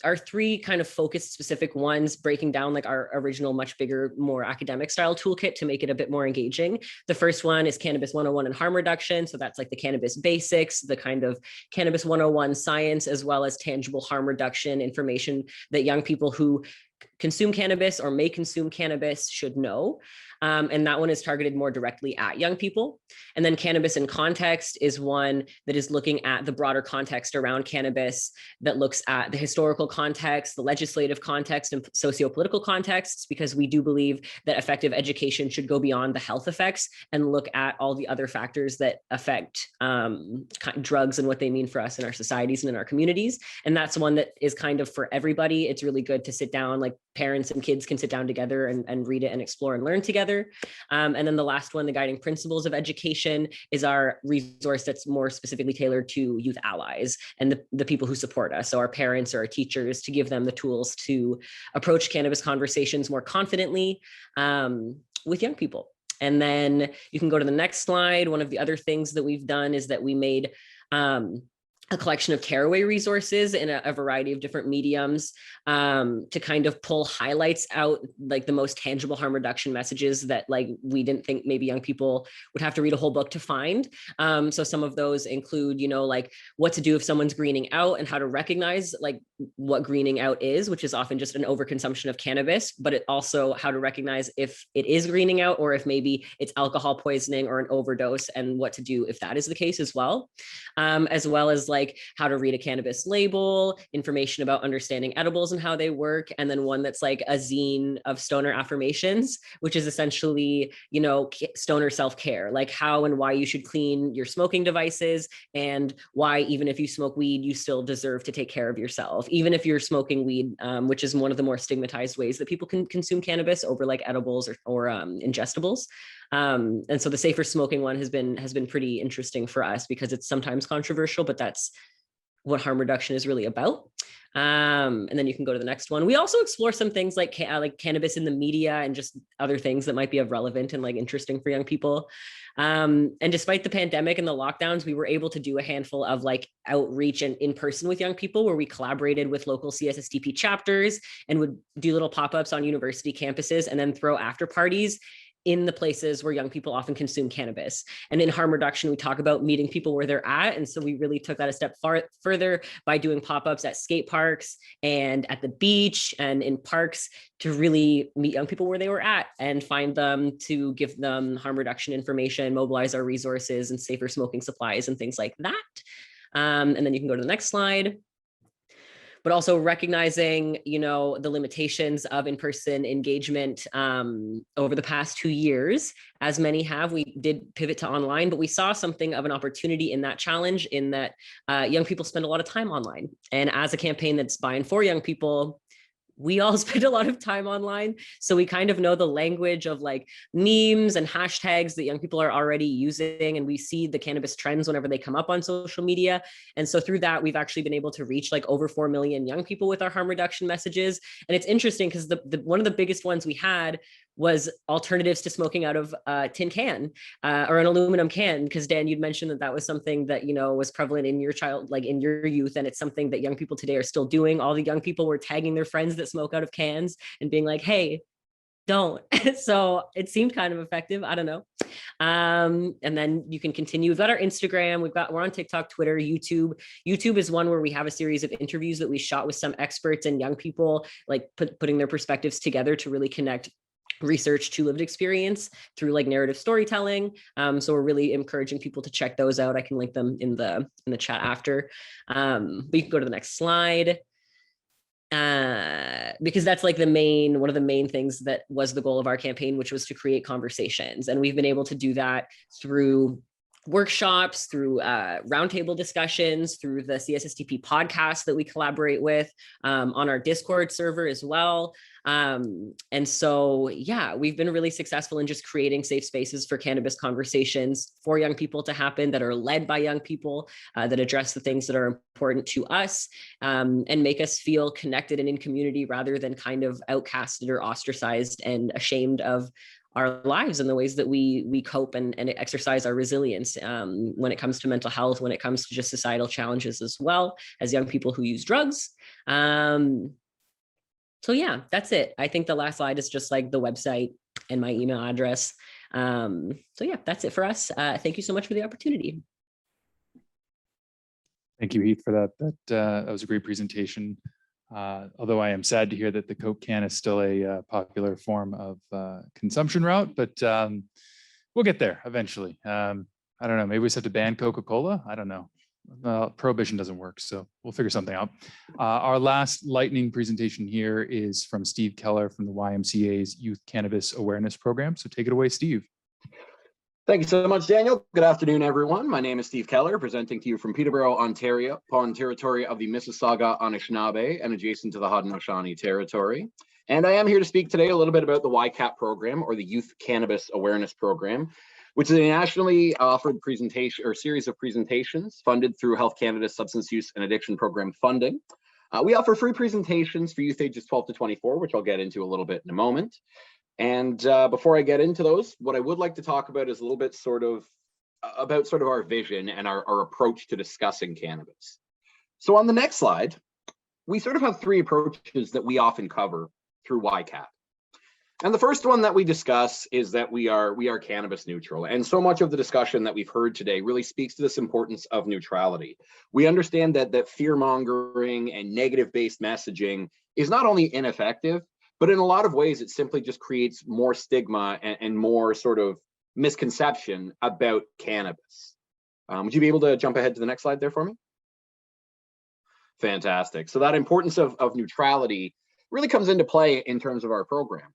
are 3 kind of focused specific ones, breaking down like our original, much bigger, more academic style toolkit to make it a bit more engaging. The first one is Cannabis 101 and harm reduction. So that's like the cannabis basics, the kind of Cannabis 101 science, as well as tangible harm reduction information that young people who consume cannabis or may consume cannabis should know. And that one is targeted more directly at young people. And then Cannabis in Context is one that is looking at the broader context around cannabis, that looks at the historical context, the legislative context, and socio-political contexts, because we do believe that effective education should go beyond the health effects and look at all the other factors that affect drugs and what they mean for us in our societies and in our communities. And that's one that is kind of for everybody. It's really good to sit down, like parents and kids can sit down together and read it and explore and learn together. And then the last one, the Guiding Principles of Education, is our resource that's more specifically tailored to youth allies and the people who support us. So our parents or our teachers, to give them the tools to approach cannabis conversations more confidently with young people. And then you can go to the next slide. One of the other things that we've done is that we made a collection of tearaway resources in a variety of different mediums to kind of pull highlights out, like the most tangible harm reduction messages that like we didn't think maybe young people would have to read a whole book to find. So some of those include, you know, like what to do if someone's greening out and how to recognize like what greening out is, which is often just an overconsumption of cannabis, but it also how to recognize if it is greening out or if maybe it's alcohol poisoning or an overdose, and what to do if that is the case as well as like how to read a cannabis label, information about understanding edibles and how they work, and then one that's like a zine of stoner affirmations, which is essentially, you know, stoner self-care, like how and why you should clean your smoking devices, and why even if you smoke weed, you still deserve to take care of yourself, even if you're smoking weed, which is one of the more stigmatized ways that people can consume cannabis over like edibles or ingestibles. And so the safer smoking one has been pretty interesting for us because it's sometimes controversial, but that's what harm reduction is really about. And then you can go to the next one. We also explore some things like cannabis in the media and just other things that might be of relevant and like interesting for young people. And despite the pandemic and the lockdowns, we were able to do a handful of like outreach and in person with young people where we collaborated with local CSSTP chapters and would do little pop-ups on university campuses and then throw after parties in the places where young people often consume cannabis. And in harm reduction, we talk about meeting people where they're at. And so we really took that a step further by doing pop-ups at skate parks and at the beach and in parks to really meet young people where they were at and find them, to give them harm reduction information, mobilize our resources and safer smoking supplies and things like that. And then you can go to the next slide. But also recognizing, you know, the limitations of in-person engagement over the past 2 years, as many have. We did pivot to online, but we saw something of an opportunity in that challenge in that young people spend a lot of time online. And as a campaign that's by and for young people, we all spend a lot of time online. So we kind of know the language of like memes and hashtags that young people are already using. And we see the cannabis trends whenever they come up on social media. And so through that, we've actually been able to reach like over 4 million young people with our harm reduction messages. And it's interesting because one of the biggest ones we had was alternatives to smoking out of a tin can or an aluminum can. Because Dan, you'd mentioned that was something that, you know, was prevalent in your in your youth. And it's something that young people today are still doing. All the young people were tagging their friends that smoke out of cans and being like, hey, don't. So it seemed kind of effective. I don't know. And then you can continue. We've got our Instagram. We're on TikTok, Twitter, YouTube. YouTube is one where we have a series of interviews that we shot with some experts and young people, like putting their perspectives together to really connect research to lived experience through like narrative storytelling. So we're really encouraging people to check those out. I can link them in the chat after. But you can go to the next slide. Because that's like one of the main things that was the goal of our campaign, which was to create conversations. And we've been able to do that through workshops, through roundtable discussions, through the CSSTP podcast that we collaborate with, on our Discord server as well. And so, yeah, we've been really successful in just creating safe spaces for cannabis conversations for young people to happen that are led by young people, that address the things that are important to us, and make us feel connected and in community rather than kind of outcasted or ostracized and ashamed of our lives and the ways that we cope and exercise our resilience when it comes to mental health, when it comes to just societal challenges as well as young people who use drugs. So yeah, that's it. I think the last slide is just like the website and my email address. So yeah, that's it for us. Thank you so much for the opportunity. Thank you, Heath, for that. That was a great presentation. Although I am sad to hear that the Coke can is still a popular form of consumption route, but we'll get there eventually. I don't know, maybe we just have to ban Coca-Cola. I don't know. Prohibition doesn't work, so we'll figure something out. Our last lightning presentation here is from Steve Keller from the YMCA's Youth Cannabis Awareness Program. So take it away, Steve. Thank you so much, Daniel. Good afternoon, everyone. My name is Steve Keller, presenting to you from Peterborough, Ontario, upon territory of the Mississauga, Anishinaabe, and adjacent to the Haudenosaunee territory. And I am here to speak today a little bit about the YCAP program, or the Youth Cannabis Awareness Program, which is a nationally offered presentation or series of presentations funded through Health Canada's Substance Use and Addiction Program funding. We offer free presentations for youth ages 12 to 24, which I'll get into a little bit in a moment. And before I get into those, what I would like to talk about is a little bit about our vision and our approach to discussing cannabis. So on the next slide, we sort of have three approaches that we often cover through YCAP. And the first one that we discuss is that we are cannabis neutral. And so much of the discussion that we've heard today really speaks to this importance of neutrality. We understand that fear mongering and negative based messaging is not only ineffective, but in a lot of ways, it simply just creates more stigma and more sort of misconception about cannabis. Would you be able to jump ahead to the next slide there for me? Fantastic. So that importance of neutrality really comes into play in terms of our program.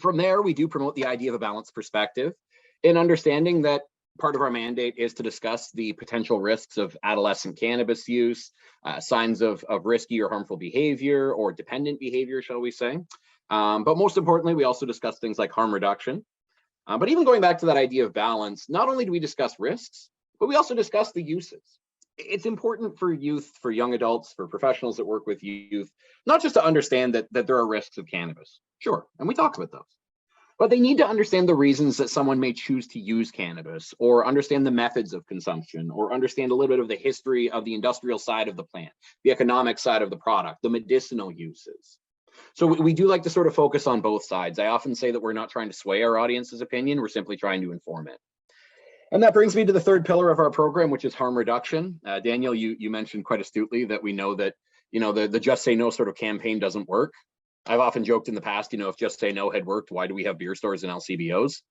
From there, we do promote the idea of a balanced perspective in understanding that part of our mandate is to discuss the potential risks of adolescent cannabis use, signs of risky or harmful behavior or dependent behavior, shall we say. But most importantly, we also discuss things like harm reduction. But even going back to that idea of balance, not only do we discuss risks, but we also discuss the uses. It's important for youth, for young adults, for professionals that work with youth, not just to understand that there are risks of cannabis. Sure, and we talk about those. But they need to understand the reasons that someone may choose to use cannabis, or understand the methods of consumption, or understand a little bit of the history of the industrial side of the plant, the economic side of the product, the medicinal uses. So we do like to sort of focus on both sides. I often say that we're not trying to sway our audience's opinion, we're simply trying to inform it. And that brings me to the third pillar of our program, which is harm reduction. Daniel, you mentioned quite astutely that we know that, the Just Say No sort of campaign doesn't work. I've often joked in the past, if Just Say No had worked, why do we have beer stores and LCBOs?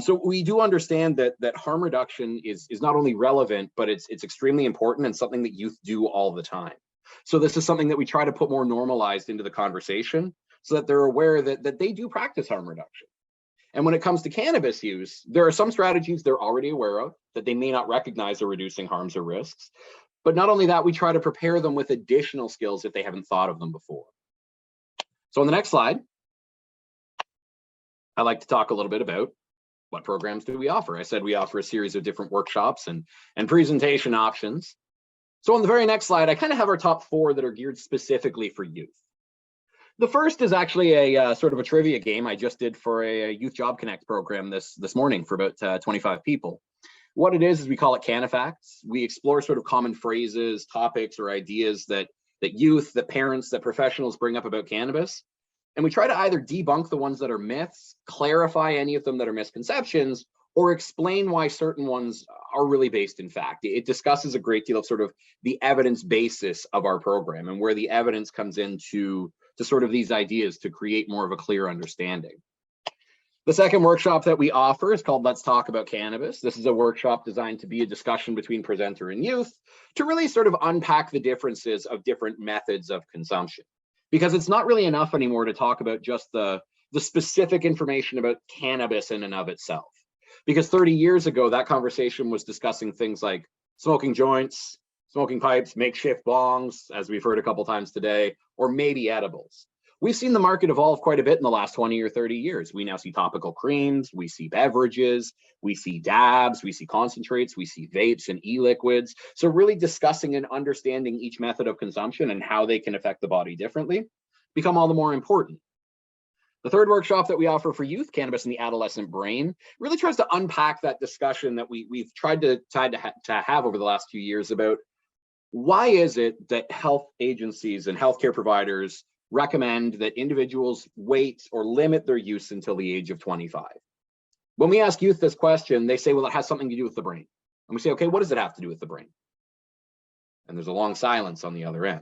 So we do understand that harm reduction is not only relevant, but it's extremely important and something that youth do all the time. So this is something that we try to put more normalized into the conversation so that they're aware that they do practice harm reduction. And when it comes to cannabis use, there are some strategies they're already aware of that they may not recognize are reducing harms or risks. But not only that, we try to prepare them with additional skills if they haven't thought of them before. So on the next slide, I'd like to talk a little bit about what programs do we offer. I said we offer a series of different workshops and presentation options. So on the very next slide, I kind of have our top 4 that are geared specifically for youth. The first is actually a sort of a trivia game I just did for a Youth Job Connect program this morning for about 25 people. What it is we call it Cannafacts. We explore sort of common phrases, topics, or ideas that youth, that parents, that professionals bring up about cannabis. And we try to either debunk the ones that are myths, clarify any of them that are misconceptions, or explain why certain ones are really based in fact. It discusses a great deal of sort of the evidence basis of our program and where the evidence comes into sort of these ideas to create more of a clear understanding. The second workshop that we offer is called Let's Talk About Cannabis. This is a workshop designed to be a discussion between presenter and youth to really sort of unpack the differences of different methods of consumption. Because it's not really enough anymore to talk about just the specific information about cannabis in and of itself. Because 30 years ago, that conversation was discussing things like smoking joints, smoking pipes, makeshift bongs, as we've heard a couple times today, or maybe edibles. We've seen the market evolve quite a bit in the last 20 or 30 years. We now see topical creams, we see beverages, we see dabs, we see concentrates, we see vapes and e-liquids. So really discussing and understanding each method of consumption and how they can affect the body differently become all the more important. The third workshop that we offer for youth, Cannabis in the Adolescent Brain, really tries to unpack that discussion that we've tried to have over the last few years about why is it that health agencies and healthcare providers recommend that individuals wait or limit their use until the age of 25. When we ask youth this question, they say, well, it has something to do with the brain. And we say, okay, what does it have to do with the brain? And there's a long silence on the other end.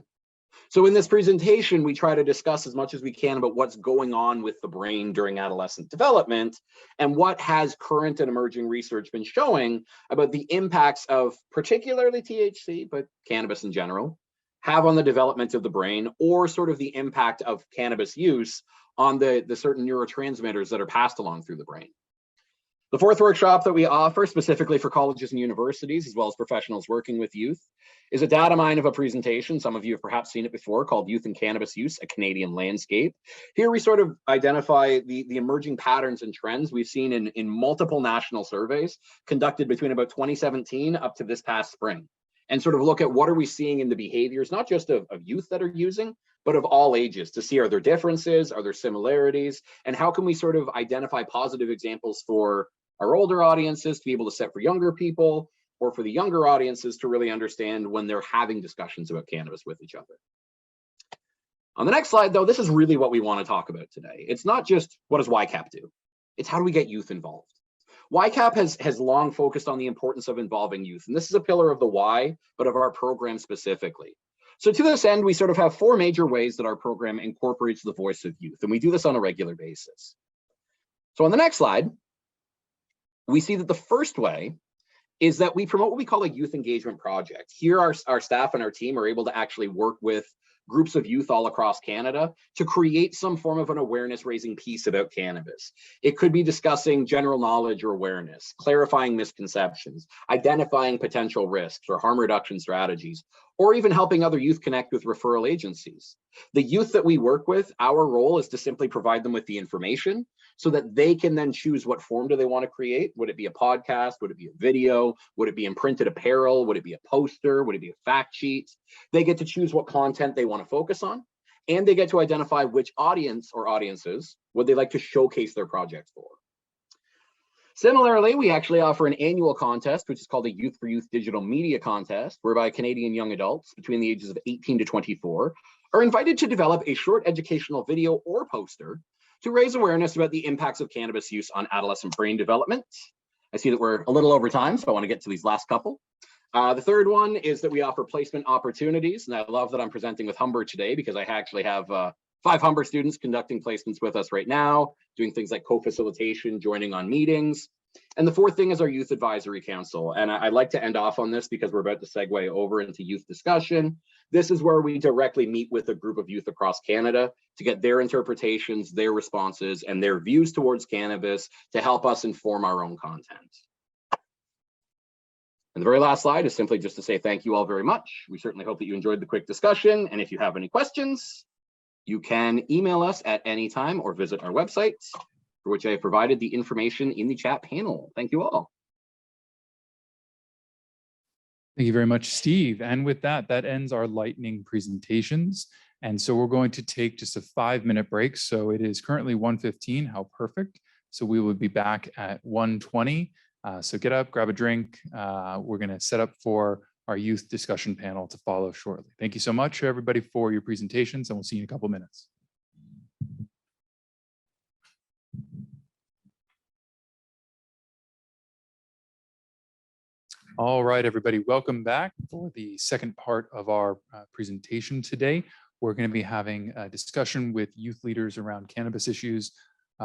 So in this presentation, we try to discuss as much as we can about what's going on with the brain during adolescent development and what has current and emerging research been showing about the impacts of particularly THC, but cannabis in general, have on the development of the brain, or sort of the impact of cannabis use on the certain neurotransmitters that are passed along through the brain. The fourth workshop that we offer specifically for colleges and universities, as well as professionals working with youth, is a data mine of a presentation. Some of you have perhaps seen it before, called Youth and Cannabis Use, a Canadian Landscape. Here we sort of identify the emerging patterns and trends we've seen in multiple national surveys conducted between about 2017 up to this past spring, and sort of look at what are we seeing in the behaviors, not just of youth that are using, but of all ages, to see are there differences, are there similarities, and how can we sort of identify positive examples for our older audiences to be able to set for younger people, or for the younger audiences to really understand when they're having discussions about cannabis with each other. On the next slide, though, this is really what we want to talk about today. It's not just what does YCAP do, it's how do we get youth involved. YCAP has long focused on the importance of involving youth, and this is a pillar of the Y, but of our program specifically. So to this end, we sort of have four major ways that our program incorporates the voice of youth, and we do this on a regular basis. So on the next slide, we see that the first way is that we promote what we call a youth engagement project. Here, our staff and our team are able to actually work with groups of youth all across Canada to create some form of an awareness raising piece about cannabis. It could be discussing general knowledge or awareness, clarifying misconceptions, identifying potential risks or harm reduction strategies, or even helping other youth connect with referral agencies. The youth that we work with, our role is to simply provide them with the information so that they can then choose what form do they want to create. Would it be a podcast? Would it be a video? Would it be in printed apparel? Would it be a poster? Would it be a fact sheet? They get to choose what content they want to focus on, and they get to identify which audience or audiences would they like to showcase their project for. Similarly, we actually offer an annual contest, which is called a Youth for Youth Digital Media Contest, whereby Canadian young adults between the ages of 18 to 24 are invited to develop a short educational video or poster to raise awareness about the impacts of cannabis use on adolescent brain development. I see that we're a little over time, so I want to get to these last couple. The third one is that we offer placement opportunities, and I love that I'm presenting with Humber today because I actually have 5 Humber students conducting placements with us right now, doing things like co-facilitation, joining on meetings. And the fourth thing is our Youth Advisory Council. And I'd like to end off on this because we're about to segue over into youth discussion. This is where we directly meet with a group of youth across Canada to get their interpretations, their responses, and their views towards cannabis to help us inform our own content. And the very last slide is simply just to say thank you all very much. We certainly hope that you enjoyed the quick discussion. And if you have any questions, you can email us at any time or visit our website, for which I have provided the information in the chat panel. Thank you all. Thank you very much, Steve. And with that, that ends our lightning presentations. And so we're going to take just a 5-minute break. So it is currently 1:15, how perfect. So we will be back at 1:20. So get up, grab a drink. We're gonna set up for our youth discussion panel to follow shortly. Thank you so much, everybody, for your presentations, and we'll see you in a couple minutes. All right, everybody, welcome back for the second part of our presentation today. We're going to be having a discussion with youth leaders around cannabis issues.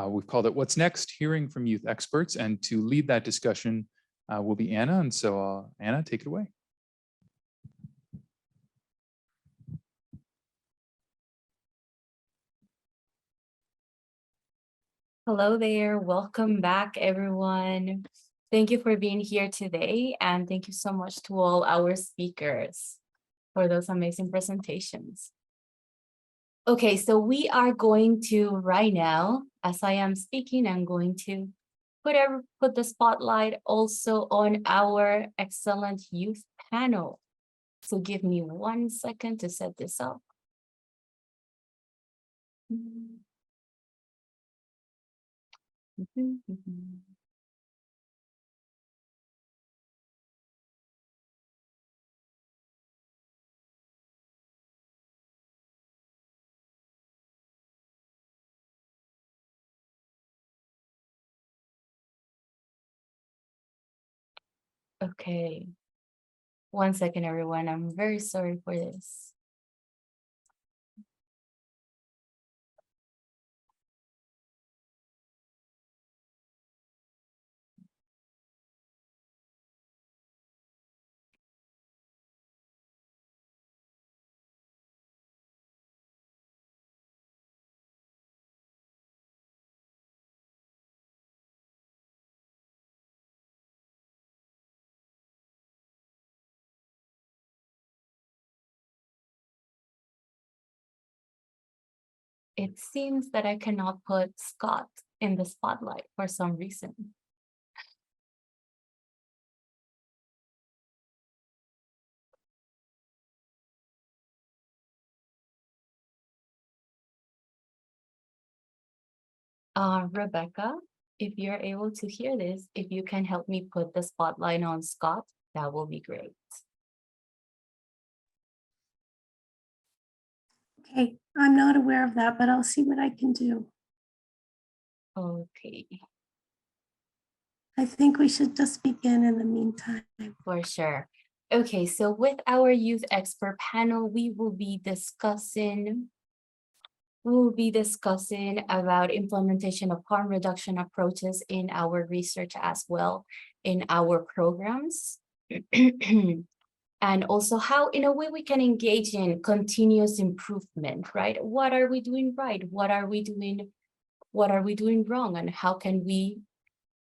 We've called it What's Next? Hearing from Youth Experts. And to lead that discussion will be Anna. And so Anna, take it away. Hello there. Welcome back, everyone. Thank you for being here today, and thank you so much to all our speakers for those amazing presentations. Okay, so we are going to right now, as I am speaking, I'm going to put the spotlight also on our excellent youth panel. So give me 1 second to set this up. Okay. 1 second, everyone. I'm very sorry for this. It seems that I cannot put Scott in the spotlight for some reason. Rebecca, if you're able to hear this, if you can help me put the spotlight on Scott, that will be great. Okay, I'm not aware of that, but I'll see what I can do. Okay. I think we should just begin in the meantime. For sure. Okay, so with our youth expert panel, we will be discussing about implementation of harm reduction approaches in our research as well in our programs. And also how, in a way, we can engage in continuous improvement, right? What are we doing right? What are we doing wrong? And how can we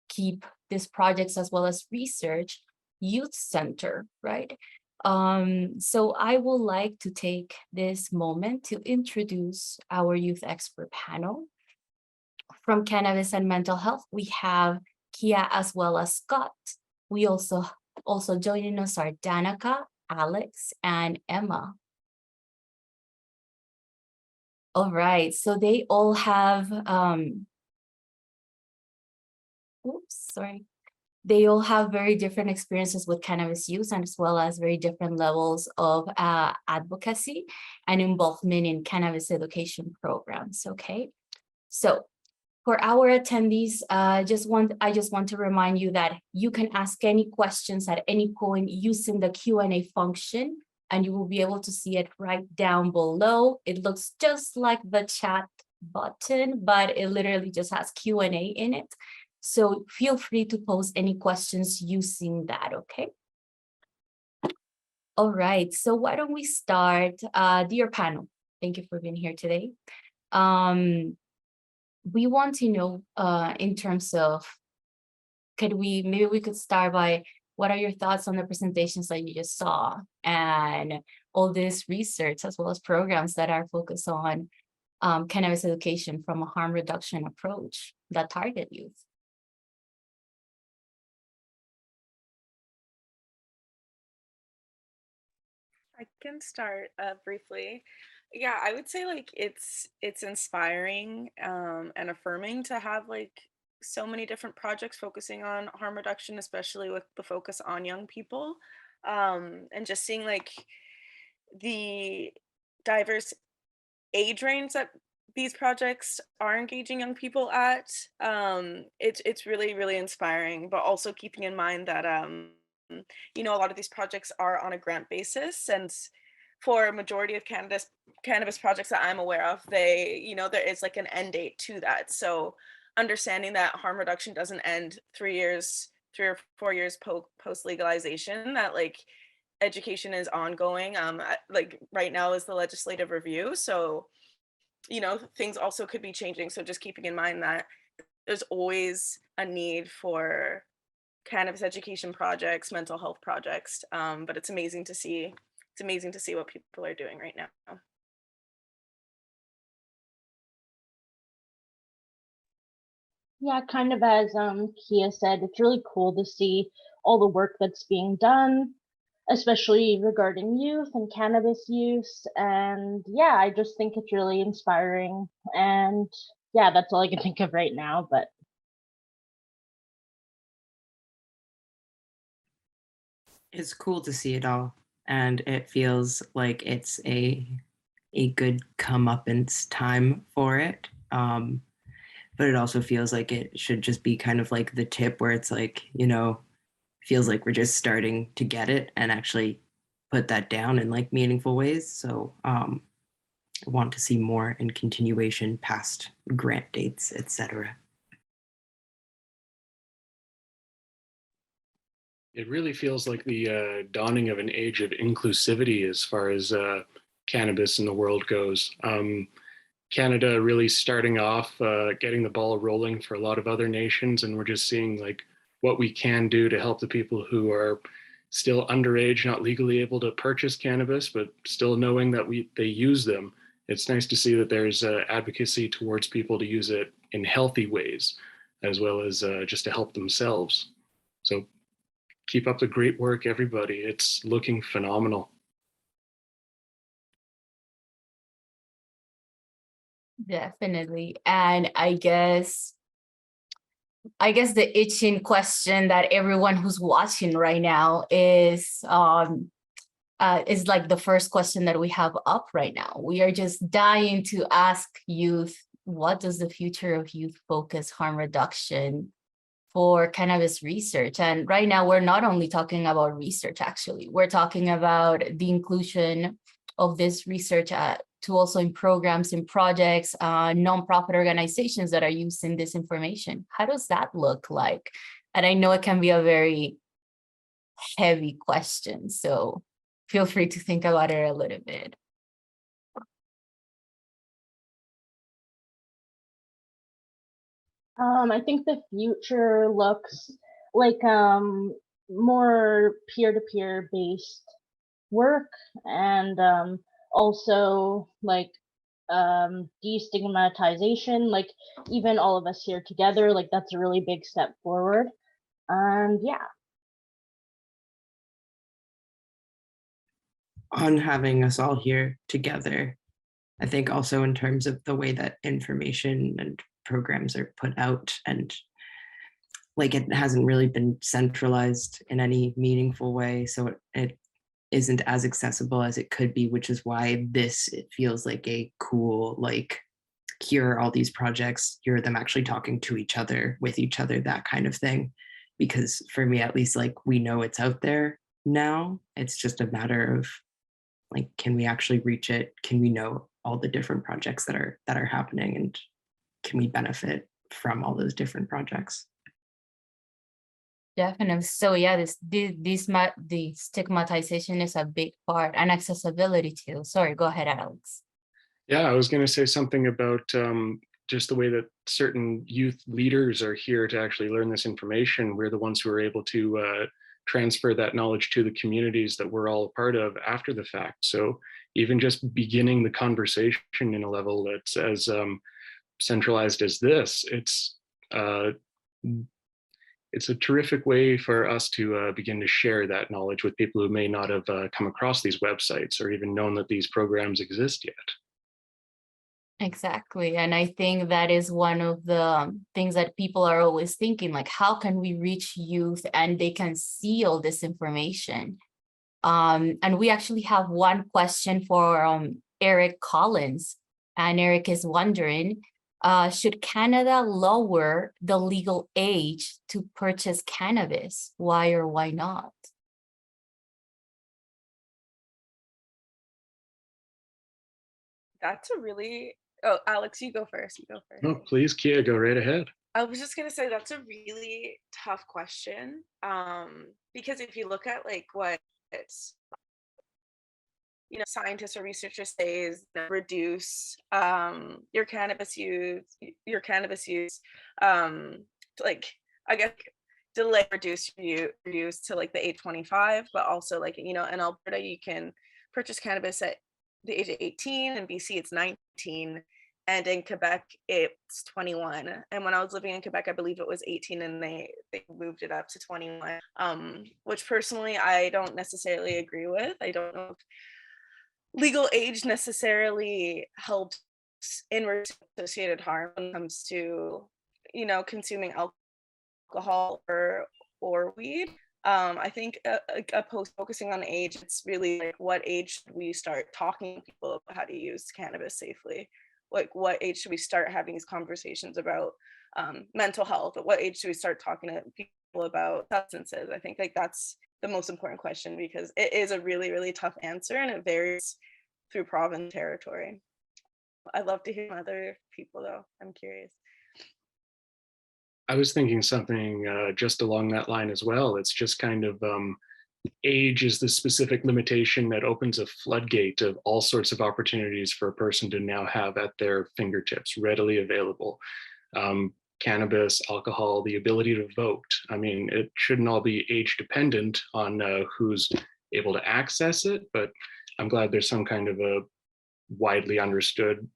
keep these projects as well as research youth-centered, right? So I would like to take this moment to introduce our youth expert panel. From Cannabis and Mental Health, we have Kia as well as Scott. We also joining us are Danica, Alex, and Emma. All right, so they all have, they all have very different experiences with cannabis use, and as well as very different levels of advocacy and involvement in cannabis education programs, okay? So for our attendees, I just want to remind you that you can ask any questions at any point using the Q&A function, and you will be able to see it right down below. It looks just like the chat button, but it literally just has Q&A in it. So feel free to post any questions using that, okay? All right, so why don't we start? Dear panel, thank you for being here today. We want to know in terms of, maybe we could start by, what are your thoughts on the presentations that you just saw and all this research as well as programs that are focused on cannabis education from a harm reduction approach that target youth? I can start briefly. Yeah, I would say like it's inspiring and affirming to have like so many different projects focusing on harm reduction, especially with the focus on young people, and just seeing like the diverse age range that these projects are engaging young people at. It's really really inspiring, but also keeping in mind that a lot of these projects are on a grant basis, and for a majority of cannabis projects that I'm aware of, there is like an end date to that. So understanding that harm reduction doesn't end 3 or 4 years post legalization, that like education is ongoing. Like right now is the legislative review, so things also could be changing. So just keeping in mind that there's always a need for cannabis education projects, mental health projects. But it's amazing to see. It's amazing to see what people are doing right now. Yeah, kind of as Kia said, it's really cool to see all the work that's being done, especially regarding youth and cannabis use. And yeah, I just think it's really inspiring. And yeah, that's all I can think of right now. But it's cool to see it all, and it feels like it's a good comeuppance time for it. But it also feels like it should just be kind of like the tip where it's like, feels like we're just starting to get it and actually put that down in like meaningful ways. So I want to see more in continuation past grant dates, etc. It really feels like the dawning of an age of inclusivity as far as cannabis in the world goes. Canada really starting off, getting the ball rolling for a lot of other nations, and we're just seeing like what we can do to help the people who are still underage, not legally able to purchase cannabis, but still knowing that they use them. It's nice to see that there's advocacy towards people to use it in healthy ways, as well as just to help themselves. So keep up the great work, everybody. It's looking phenomenal. Definitely. And I guess the itching question that everyone who's watching right now is like the first question that we have up right now. We are just dying to ask youth, what does the future of youth focused harm reduction for cannabis research? And right now, we're not only talking about research, actually, we're talking about the inclusion of this research to also in programs, in projects, nonprofit organizations that are using this information. How does that look like? And I know it can be a very heavy question, so feel free to think about it a little bit. I think the future looks like more peer-to-peer based work, and also like destigmatization, like even all of us here together, like that's a really big step forward. And yeah. On having us all here together. I think also in terms of the way that information and programs are put out, and like it hasn't really been centralized in any meaningful way. So it isn't as accessible as it could be, which is why it feels like a cool, like, here are all these projects, here are them actually talking to each other, with each other, that kind of thing. Because for me, at least, like, we know it's out there now. It's just a matter of, like, can we actually reach it? Can we know all the different projects that are happening, and can we benefit from all those different projects? Definitely. So yeah, the stigmatization is a big part, and accessibility too. Sorry, go ahead, Alex. Yeah, I was going to say something about just the way that certain youth leaders are here to actually learn this information. We're the ones who are able to transfer that knowledge to the communities that we're all a part of after the fact. So even just beginning the conversation in a level that's as centralized as this, it's a terrific way for us to begin to share that knowledge with people who may not have come across these websites or even known that these programs exist yet. Exactly. And I think that is one of the things that people are always thinking, like, how can we reach youth and they can see all this information? And we actually have one question for Eric Collins. And Eric is wondering, should Canada lower the legal age to purchase cannabis? Why or why not? That's a really, oh, Alex, you go first. You go first. No, please, Kia, go right ahead. I was just gonna say that's a really tough question. Because if you look at like what it's, scientists or researchers say is reduce your cannabis use, like, I guess, delay reduce to like the age 25, but also, like, in Alberta you can purchase cannabis at the age of 18. In BC it's 19, and in Quebec it's 21. And when I was living in Quebec, I believe it was 18, and they moved it up to 21, which personally I don't necessarily agree with. I don't know if legal age necessarily helps in associated harm when it comes to, consuming alcohol or weed. I think focusing on age, it's really like, what age should we start talking to people about how to use cannabis safely? Like, what age should we start having these conversations about mental health? At what age should we start talking to people about substances? I think, like, that's the most important question, because it is a really, really tough answer, and it varies through province territory. I'd love to hear from other people, though. I'm curious. I was thinking something just along that line as well. It's just kind of age is the specific limitation that opens a floodgate of all sorts of opportunities for a person to now have at their fingertips, readily available. Cannabis, alcohol, the ability to vote. I mean, it shouldn't all be age dependent on who's able to access it, but I'm glad there's some kind of a widely understood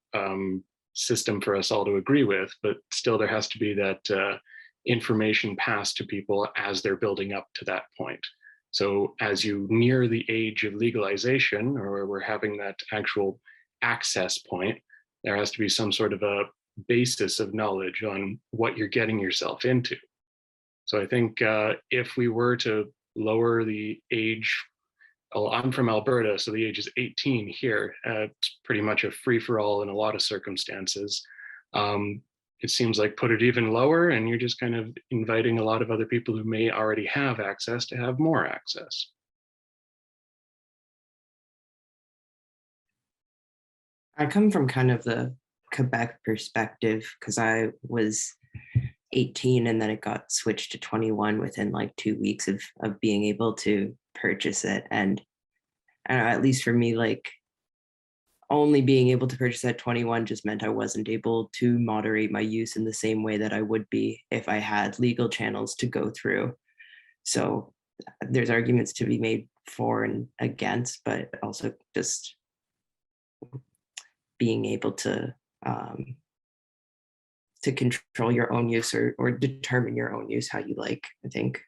system for us all to agree with, but still there has to be that information passed to people as they're building up to that point. So as you near the age of legalization, or we're having that actual access point, there has to be some sort of a basis of knowledge on what you're getting yourself into. So I think if we were to lower the age, I'm from Alberta, so the age is 18 here. It's pretty much a free-for-all in a lot of circumstances. It seems like put it even lower, and you're just kind of inviting a lot of other people who may already have access to have more access. I come from kind of the Quebec perspective, because I was 18 and then it got switched to 21 within like 2 weeks of being able to purchase it. And I don't know, at least for me, like, only being able to purchase at 21 just meant I wasn't able to moderate my use in the same way that I would be if I had legal channels to go through. So there's arguments to be made for and against, but also just being able to control your own use or determine your own use how you like, I think.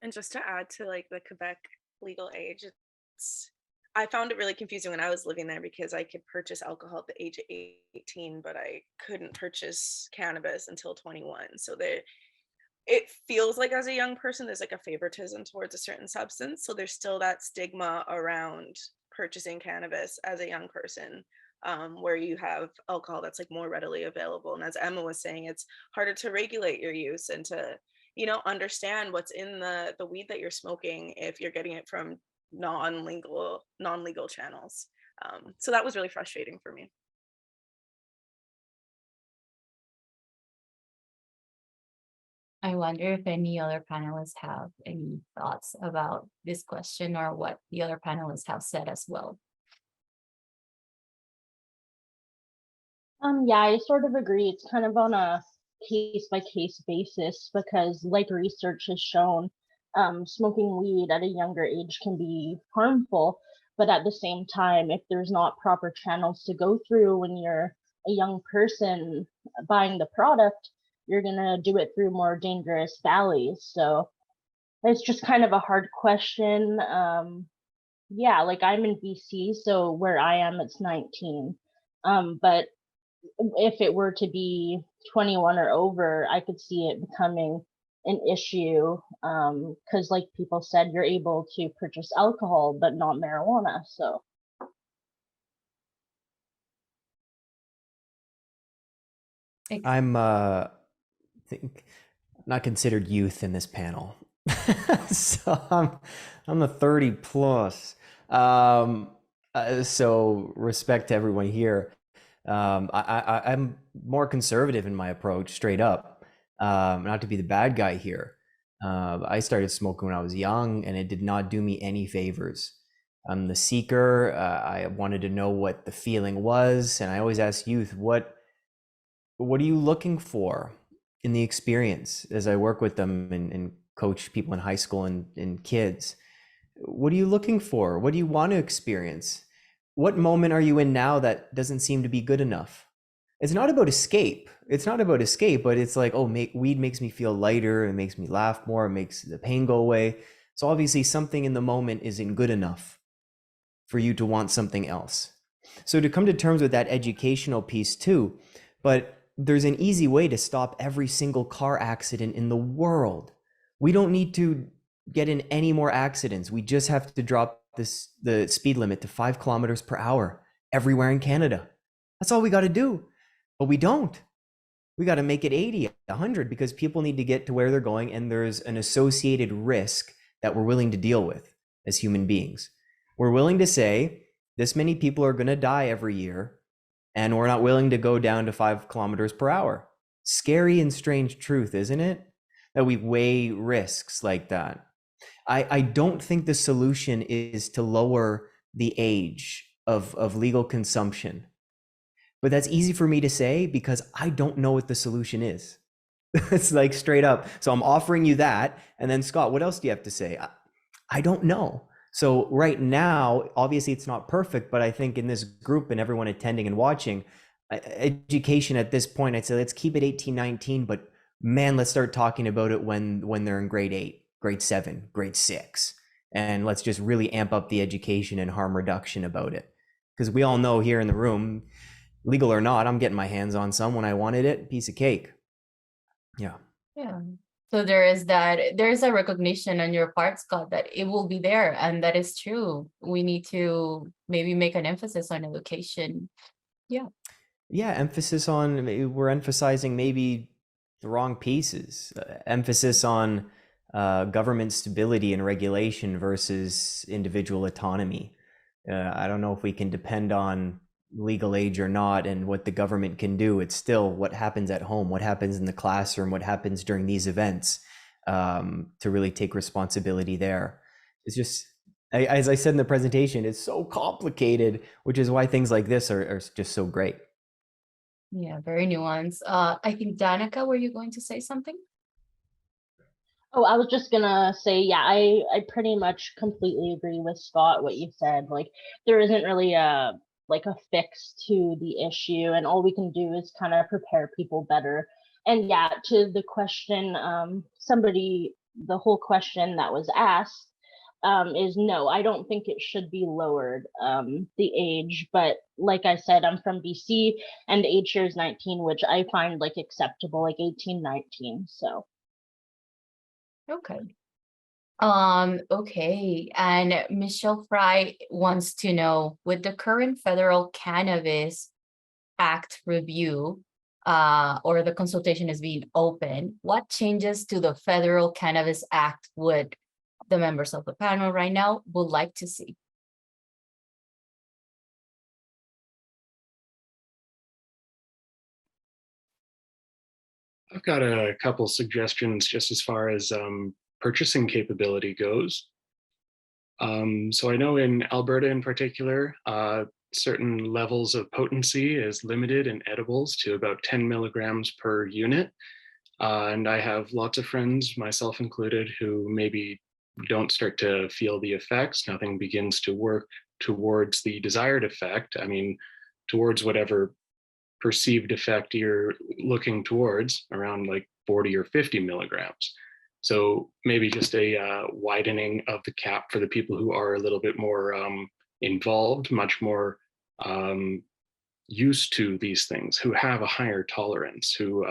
And just to add to like the Quebec legal age, I found it really confusing when I was living there because I could purchase alcohol at the age of 18, but I couldn't purchase cannabis until 21. So it feels like as a young person, there's like a favoritism towards a certain substance. So there's still that stigma around purchasing cannabis as a young person, where you have alcohol that's like more readily available. And as Emma was saying, it's harder to regulate your use and to, understand what's in the weed that you're smoking if you're getting it from non-legal channels. So that was really frustrating for me. I wonder if any other panelists have any thoughts about this question or what the other panelists have said as well. Yeah, I sort of agree. It's kind of on a case by case basis because, like research has shown, smoking weed at a younger age can be harmful. But at the same time, if there's not proper channels to go through when you're a young person buying the product, you're gonna do it through more dangerous valleys. So it's just kind of a hard question. Yeah, like I'm in BC, so where I am, it's 19. But if it were to be 21 or over, I could see it becoming an issue because, like people said, you're able to purchase alcohol but not marijuana. So I'm think not considered youth in this panel. So I'm a 30 plus. So respect to everyone here. I'm more conservative in my approach, straight up. Not to be the bad guy here. I started smoking when I was young, and it did not do me any favors. I'm the seeker. I wanted to know what the feeling was, and I always ask youth, what are you looking for in the experience? As I work with them and coach people in high school and kids, what are you looking for? What do you want to experience? What moment are you in now that doesn't seem to be good enough? It's not about escape. It's not about escape, but it's like, oh, weed makes me feel lighter. It makes me laugh more. It makes the pain go away. So obviously something in the moment isn't good enough for you to want something else. So to come to terms with that educational piece too, but there's an easy way to stop every single car accident in the world. We don't need to get in any more accidents. We just have to drop the speed limit to 5 kilometers per hour everywhere in Canada. That's all we got to do. But we don't. We got to make it 80, 100 because people need to get to where they're going, and there's an associated risk that we're willing to deal with as human beings. We're willing to say this many people are going to die every year, and we're not willing to go down to 5 kilometers per hour. Scary and strange truth, isn't it? That we weigh risks like that. I don't think the solution is to lower the age of legal consumption. But that's easy for me to say because I don't know what the solution is. It's like straight up. So I'm offering you that. And then Scott, what else do you have to say? I don't know. So right now, obviously it's not perfect, but I think in this group and everyone attending and watching, education at this point, I'd say let's keep it 18, 19, but man, let's start talking about it when they're in grade 8, grade 7, grade 6. And let's just really amp up the education and harm reduction about it. Because we all know here in the room, legal or not, I'm getting my hands on some when I wanted it, piece of cake. Yeah. Yeah. So there's a recognition on your part, Scott, that it will be there. And that is true. We need to maybe make an emphasis on education. Yeah. Yeah. Emphasis on, we're emphasizing maybe the wrong pieces. Emphasis on government stability and regulation versus individual autonomy. I don't know if we can depend on legal age or not and what the government can do. It's still what happens at home, what happens in the classroom, what happens during these events, to really take responsibility there. It's just, as I said in the presentation, it's so complicated, which is why things like this are just so great. Yeah, very nuanced. I think Danica, were you going to say something? Oh, I was just gonna say, yeah, I pretty much completely agree with Scott, what you said. Like, there isn't really a fix to the issue, and all we can do is kind of prepare people better. And yeah, to the question, the whole question that was asked, is no, I don't think it should be lowered, the age. But like I said, I'm from BC, and the age here is 19, which I find like acceptable, like 18, 19. So. Okay. Okay. And Michelle Fry wants to know, with the current federal Cannabis Act review, or the consultation is being open, what changes to the Federal Cannabis Act would the members of the panel right now would like to see? I've got a couple suggestions just as far as purchasing capability goes. So I know in Alberta in particular, certain levels of potency is limited in edibles to about 10 milligrams per unit. And I have lots of friends, myself included, who maybe don't start to feel the effects. Nothing begins to work towards the desired effect. I mean, towards whatever perceived effect you're looking towards, around like 40 or 50 milligrams. So maybe just a widening of the cap for the people who are a little bit more involved, much more used to these things, who have a higher tolerance, who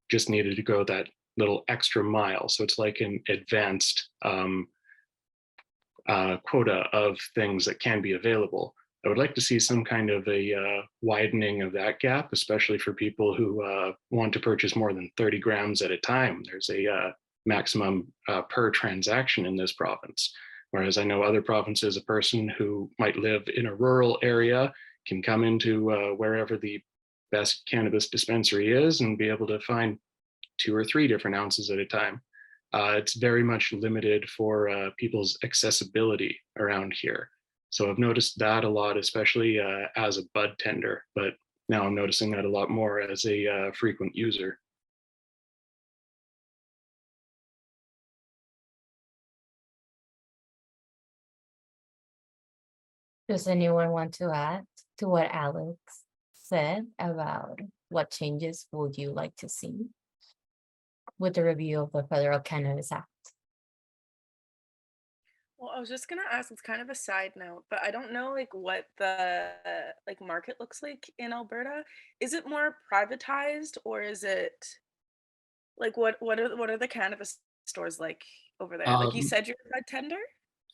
just needed to go that little extra mile. So it's like an advanced quota of things that can be available. I would like to see some kind of a widening of that gap, especially for people who want to purchase more than 30 grams at a time. There's a maximum per transaction in this province. Whereas I know other provinces, a person who might live in a rural area can come into wherever the best cannabis dispensary is and be able to find 2 or 3 different ounces at a time. It's very much limited for people's accessibility around here. So I've noticed that a lot, especially as a bud tender, but now I'm noticing that a lot more as a frequent user. Does anyone want to add to what Alex said about what changes would you like to see with the review of the Federal Cannabis Act? Well, I was just gonna ask, it's kind of a side note, but I don't know like what the like market looks like in Alberta. Is it more privatized, or is it like what are the cannabis stores like over there? Like you said, you're a bud tender?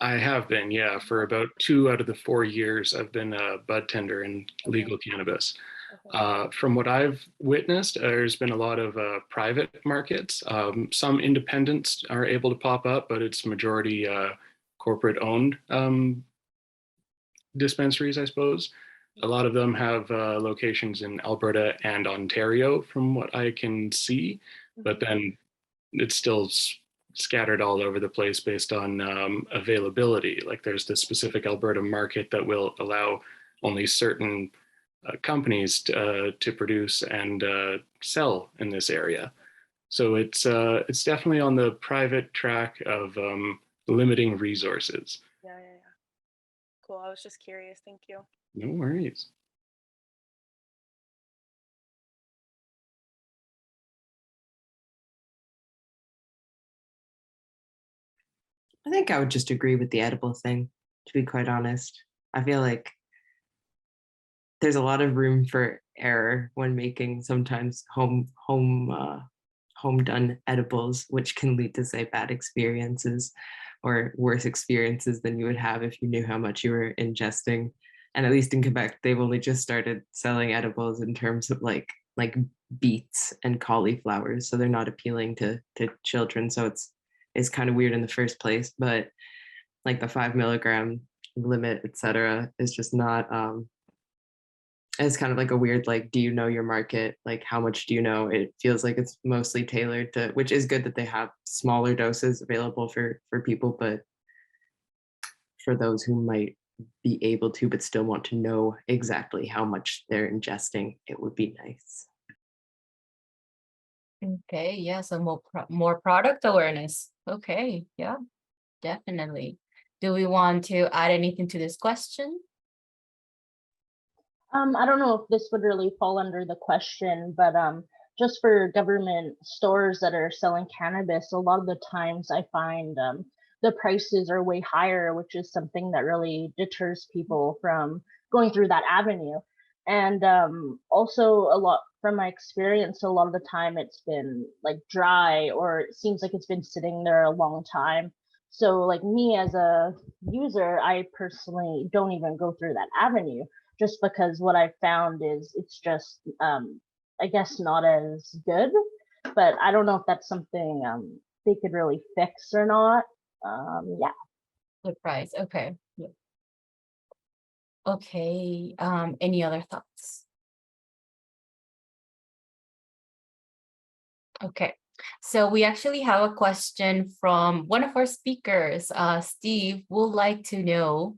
I have been, yeah, for about 2 out of the 4 years I've been a bud tender in legal cannabis. From what I've witnessed, there's been a lot of private markets. Some independents are able to pop up, but it's majority corporate owned dispensaries, I suppose. A lot of them have locations in Alberta and Ontario, from what I can see, but then it's still scattered all over the place based on availability. Like there's the specific Alberta market that will allow only certain companies to produce and sell in this area. So it's definitely on the private track of limiting resources. Yeah. Cool. I was just curious. Thank you. No worries. I think I would just agree with the edible thing, to be quite honest. I feel like there's a lot of room for error when making sometimes home done edibles, which can lead to, say, bad experiences or worse experiences than you would have if you knew how much you were ingesting. And at least in Quebec, they've only just started selling edibles in terms of like beets and cauliflowers, so they're not appealing to children. So it's kind of weird in the first place. But like the 5 milligram limit, etc., is just not. It's kind of like a weird, like, do you know your market? Like, how much do you know? It feels like it's mostly tailored to, which is good that they have smaller doses available for people, but for those who might be able to, but still want to know exactly how much they're ingesting, it would be nice. Okay, yeah, so more product awareness. Okay, yeah, definitely. Do we want to add anything to this question? I don't know if this would really fall under the question, but just for government stores that are selling cannabis, a lot of the times I find the prices are way higher, which is something that really deters people from going through that avenue. And also, a lot from my experience, a lot of the time it's been like dry, or it seems like it's been sitting there a long time. So, like me as a user, I personally don't even go through that avenue, just because what I found is it's just I guess not as good. But I don't know if that's something they could really fix or not. Yeah. The price, okay. Yeah. Okay, any other thoughts? Okay, so we actually have a question from one of our speakers. Steve would like to know,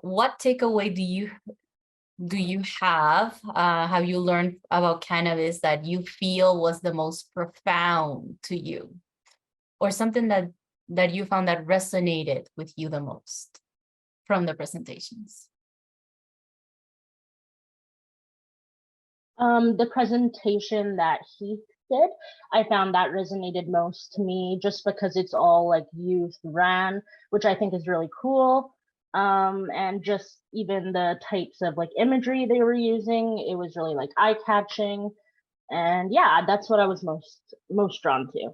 what takeaway do you have you learned about cannabis that you feel was the most profound to you, or something that you found that resonated with you the most from the presentations? The presentation that he did, I found that resonated most to me, just because it's all like youth ran, which I think is really cool. And just even the types of like imagery they were using, it was really like eye catching. And yeah, that's what I was most drawn to.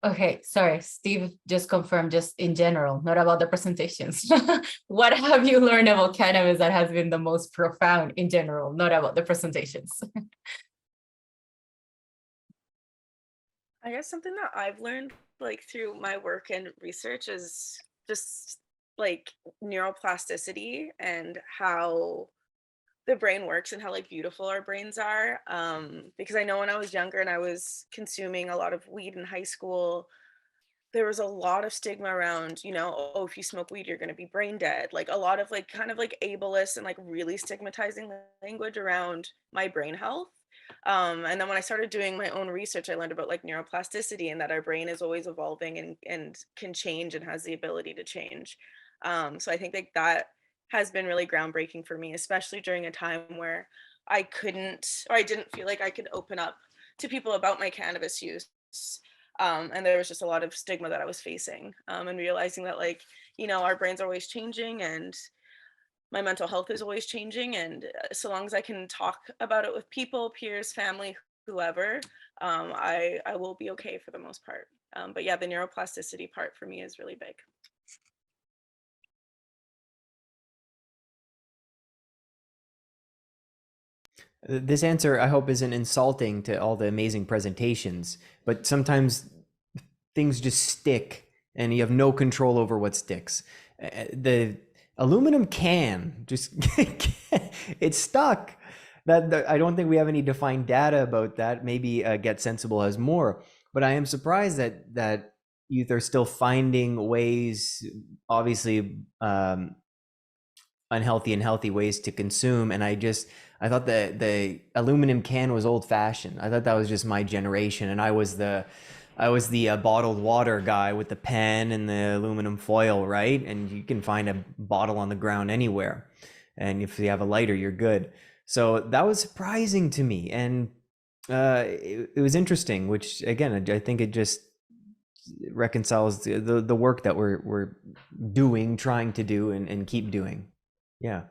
Okay, sorry, Steve just confirmed, just in general, not about the presentations. What have you learned about cannabis that has been the most profound in general, not about the presentations? I guess something that I've learned like through my work and research is just like neuroplasticity and how the brain works and how like beautiful our brains are. Because I know when I was younger and I was consuming a lot of weed in high school, there was a lot of stigma around, oh, if you smoke weed, you're going to be brain dead. Like a lot of like kind of like ableist and like really stigmatizing language around my brain health. And then when I started doing my own research, I learned about like neuroplasticity and that our brain is always evolving and can change and has the ability to change. So I think like that has been really groundbreaking for me, especially during a time where I couldn't, or I didn't feel like I could open up to people about my cannabis use. And there was just a lot of stigma that I was facing, and realizing that like, our brains are always changing and my mental health is always changing. And so long as I can talk about it with people, peers, family, whoever, I will be okay for the most part. But yeah, the neuroplasticity part for me is really big. This answer, I hope, isn't insulting to all the amazing presentations, but sometimes things just stick and you have no control over what sticks. The aluminum can just, it's stuck. I don't think we have any defined data about that. Maybe Get Sensible has more, but I am surprised that youth are still finding ways, obviously, unhealthy and healthy ways to consume. And I thought the aluminum can was old fashioned. I thought that was just my generation, and I was the bottled water guy with the pen and the aluminum foil, right? And you can find a bottle on the ground anywhere, and if you have a lighter, you're good. So that was surprising to me, and it was interesting. Which again, I think it just reconciles the work that we're doing, trying to do, and keep doing. Yeah.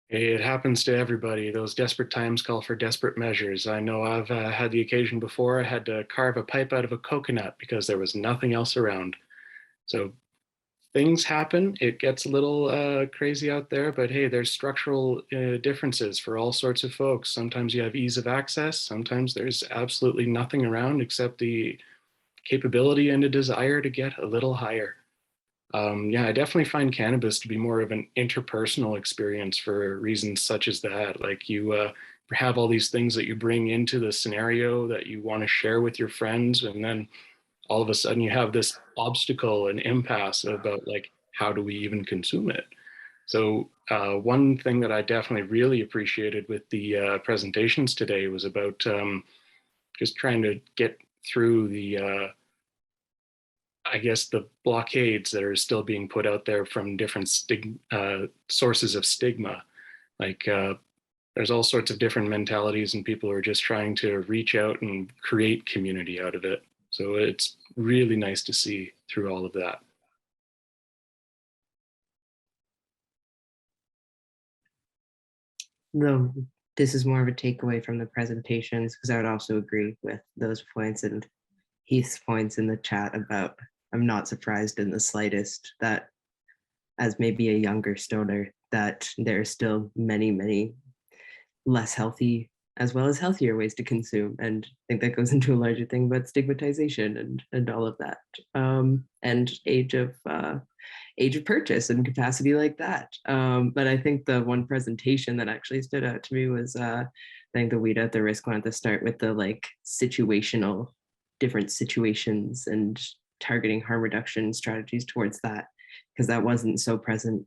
It happens to everybody. Those desperate times call for desperate measures. I know I've had the occasion before. I had to carve a pipe out of a coconut because there was nothing else around. So things happen. It gets a little crazy out there, but hey, there's structural differences for all sorts of folks. Sometimes you have ease of access. Sometimes there's absolutely nothing around except the capability and a desire to get a little higher. Yeah, I definitely find cannabis to be more of an interpersonal experience for reasons such as that. Like you have all these things that you bring into the scenario that you want to share with your friends, and then all of a sudden you have this obstacle and impasse about like, how do we even consume it? So one thing that I definitely really appreciated with the presentations today was about just trying to get through the I guess the blockades that are still being put out there from different sources of stigma. Like there's all sorts of different mentalities and people are just trying to reach out and create community out of it. So it's really nice to see through all of that. Though this is more of a takeaway from the presentations, because I would also agree with those points and Heath's points in the chat about I'm not surprised in the slightest that as maybe a younger stoner, that there are still many, many less healthy as well as healthier ways to consume. And I think that goes into a larger thing about stigmatization and all of that. And age of purchase and capacity like that. But I think the one presentation that actually stood out to me was I think the Weed Out the Risk one at the start with the like different situations and targeting harm reduction strategies towards that, because that wasn't so present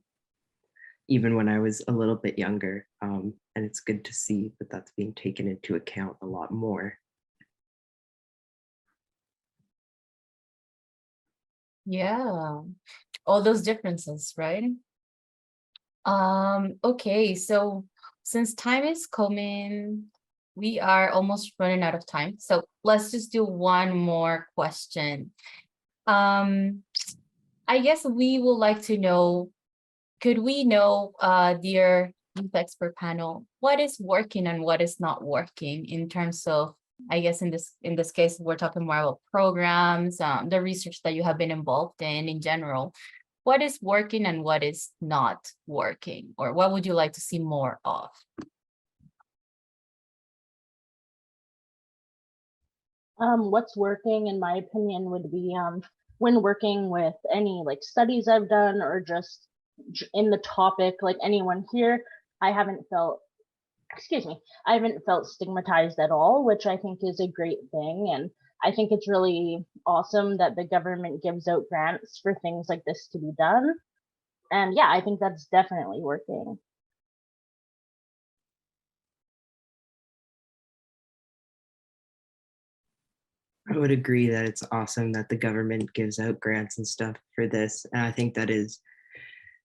even when I was a little bit younger. And it's good to see that that's being taken into account a lot more. Yeah, all those differences, right? Okay, so since time is coming, we are almost running out of time. So let's just do one more question. I guess we would like to know, could we know, dear youth expert panel, what is working and what is not working in terms of, I guess in this case, we're talking more about programs, the research that you have been involved in general. What is working and what is not working, or what would you like to see more of? What's working, in my opinion, would be when working with any like studies I've done or just in the topic, like anyone here, I haven't felt stigmatized at all, which I think is a great thing. And I think it's really awesome that the government gives out grants for things like this to be done. And yeah, I think that's definitely working. I would agree that it's awesome that the government gives out grants and stuff for this. And I think that is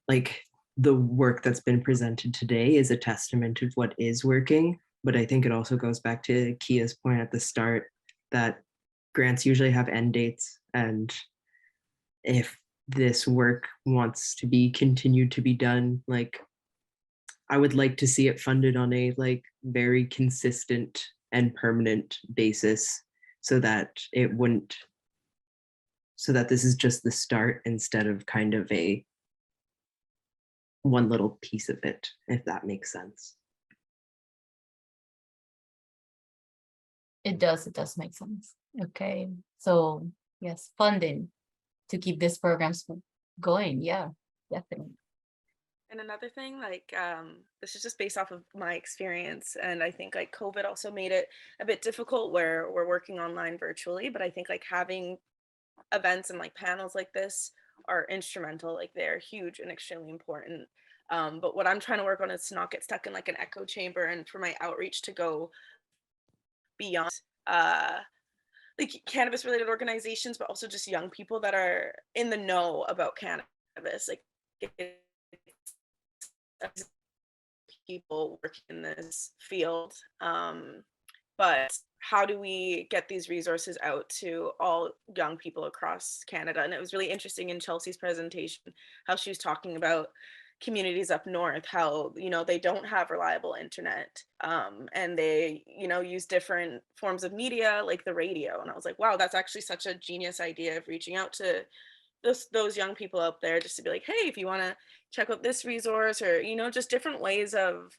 like the work that's been presented today is a testament to what is working. But I think it also goes back to Kia's point at the start that grants usually have end dates. And if this work wants to be continued to be done, like I would like to see it funded on a like very consistent and permanent basis, so that it wouldn't, so that this is just the start instead of kind of a one little piece of it, if that makes sense. It does make sense. Okay, so yes, funding to keep these programs going. Yeah, definitely. And another thing, like this is just based off of my experience, and I think like COVID also made it a bit difficult where we're working online virtually, but I think like having events and like panels like this are instrumental, like they're huge and extremely important. But what I'm trying to work on is to not get stuck in like an echo chamber, and for my outreach to go beyond like cannabis related organizations, but also just young people that are in the know about cannabis. Like people working in this field. But how do we get these resources out to all young people across Canada? And it was really interesting in Chelsea's presentation how she was talking about communities up north, how they don't have reliable internet, and they use different forms of media like the radio. And I was like, wow, that's actually such a genius idea of reaching out to those young people out there, just to be like, hey, if you want to check out this resource, or just different ways of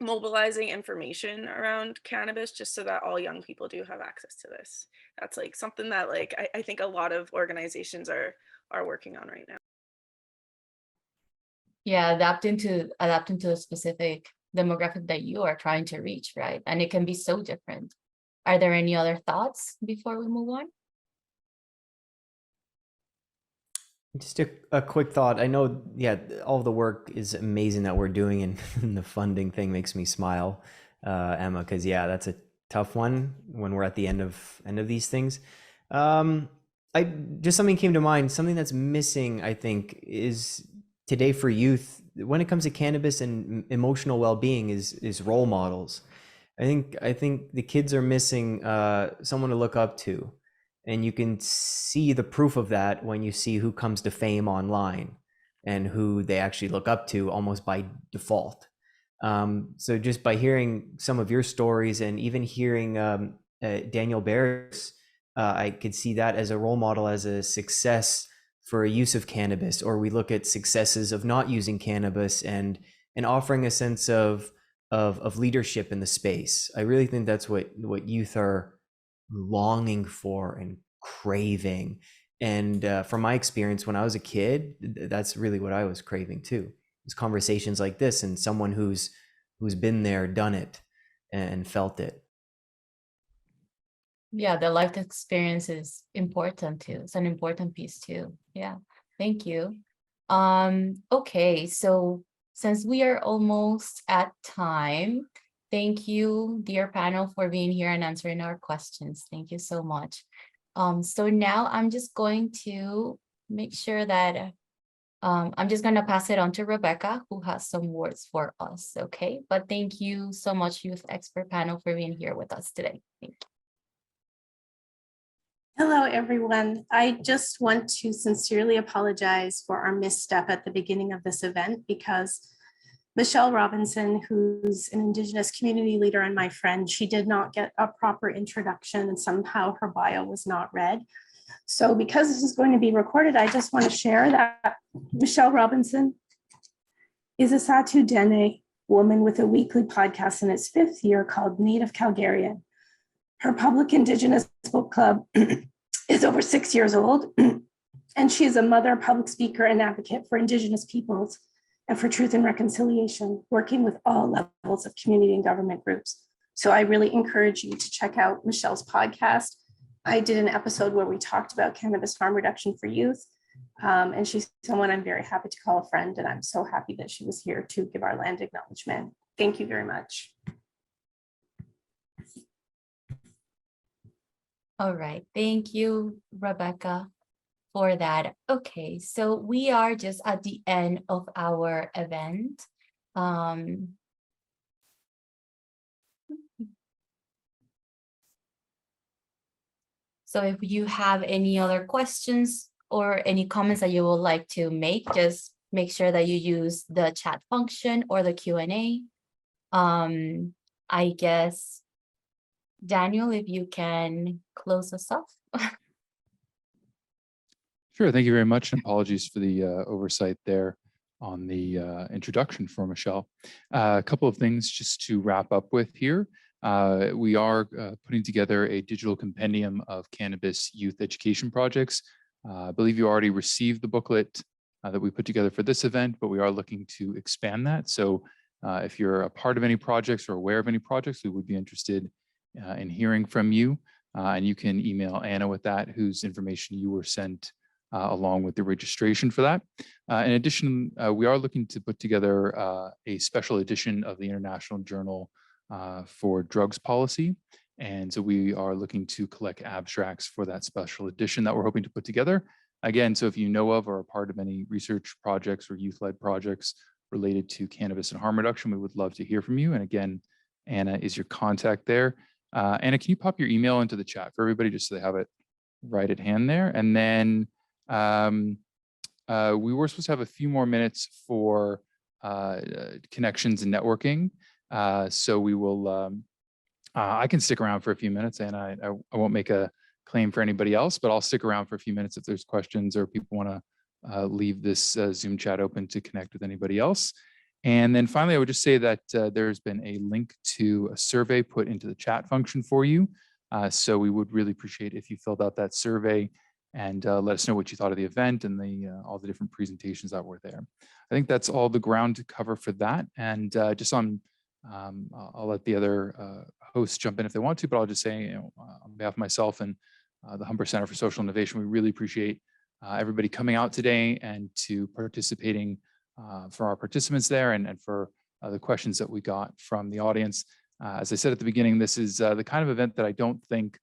mobilizing information around cannabis, just so that all young people do have access to this. That's like something that like I think a lot of organizations are working on right now. Yeah, adapting to the specific demographic that you are trying to reach, right? And it can be so different. Are there any other thoughts before we move on? Just a quick thought. I know, yeah, all the work is amazing that we're doing, and the funding thing makes me smile, Emma, because yeah, that's a tough one when we're at the end of these things. I just something came to mind. Something that's missing, I think, is today for youth when it comes to cannabis and emotional well-being is role models. I think the kids are missing someone to look up to, and you can see the proof of that when you see who comes to fame online and who they actually look up to almost by default. So just by hearing some of your stories and even hearing Daniel Barris, I could see that as a role model, as a success for a use of cannabis, or we look at successes of not using cannabis and offering a sense of leadership in the space. I really think that's what youth are longing for and craving. And from my experience when I was a kid, that's really what I was craving too. It's conversations like this and someone who's been there, done it, and felt it. Yeah, the life experience is important too. It's an important piece too. Yeah, thank you. Okay, so since we are almost at time, thank you, dear panel, for being here and answering our questions. Thank you so much. So now I'm just going to make sure that I'm just going to pass it on to Rebecca, who has some words for us, okay? But thank you so much, Youth Expert Panel, for being here with us today. Thank you. Hello, everyone. I just want to sincerely apologize for our misstep at the beginning of this event because Michelle Robinson, who's an Indigenous community leader and my friend, she did not get a proper introduction and somehow her bio was not read. So because this is going to be recorded, I just want to share that Michelle Robinson is a Satu Dene woman with a weekly podcast in its 5th year called Native Calgarian. Her public Indigenous book club is over 6 years old, and she is a mother, public speaker, and advocate for Indigenous peoples and for truth and reconciliation, working with all levels of community and government groups. So I really encourage you to check out Michelle's podcast. I did an episode where we talked about cannabis harm reduction for youth, and she's someone I'm very happy to call a friend, and I'm so happy that she was here to give our land acknowledgement. Thank you very much. All right, thank you, Rebecca, for that. Okay, so we are just at the end of our event. So if you have any other questions or any comments that you would like to make, just make sure that you use the chat function or the Q&A. I guess, Daniel, if you can close us off. Sure, thank you very much, and apologies for the oversight there on the introduction for Michelle. A couple of things just to wrap up with here. We are putting together a digital compendium of cannabis youth education projects. I believe you already received the booklet that we put together for this event, but we are looking to expand that. So if you're a part of any projects or aware of any projects, we would be interested in hearing from you. And you can email Anna with that, whose information you were sent along with the registration for that. In addition, we are looking to put together a special edition of the International Journal for Drugs Policy. And so we are looking to collect abstracts for that special edition that we're hoping to put together. Again, so if you know of or are part of any research projects or youth-led projects related to cannabis and harm reduction, we would love to hear from you. And again, Anna is your contact there. Anna, can you pop your email into the chat for everybody just so they have it right at hand there? And then we were supposed to have a few more minutes for connections and networking. So we will, I can stick around for a few minutes, and I won't make a claim for anybody else, but I'll stick around for a few minutes if there's questions or people want to leave this Zoom chat open to connect with anybody else. And then finally, I would just say that there's been a link to a survey put into the chat function for you. So we would really appreciate if you filled out that survey and let us know what you thought of the event and all the different presentations that were there. I think that's all the ground to cover for that. And just on, I'll let the other hosts jump in if they want to, but I'll just say, on behalf of myself and the Humber Center for Social Innovation, we really appreciate everybody coming out today and to participating for our participants there and for the questions that we got from the audience. As I said at the beginning, this is the kind of event that I don't think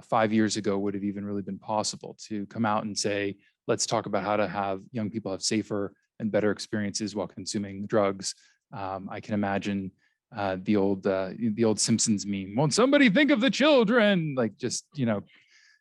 5 years ago would have even really been possible, to come out and say, let's talk about how to have young people have safer and better experiences while consuming drugs. I can imagine the old Simpsons meme, won't somebody think of the children? Like, just, you know,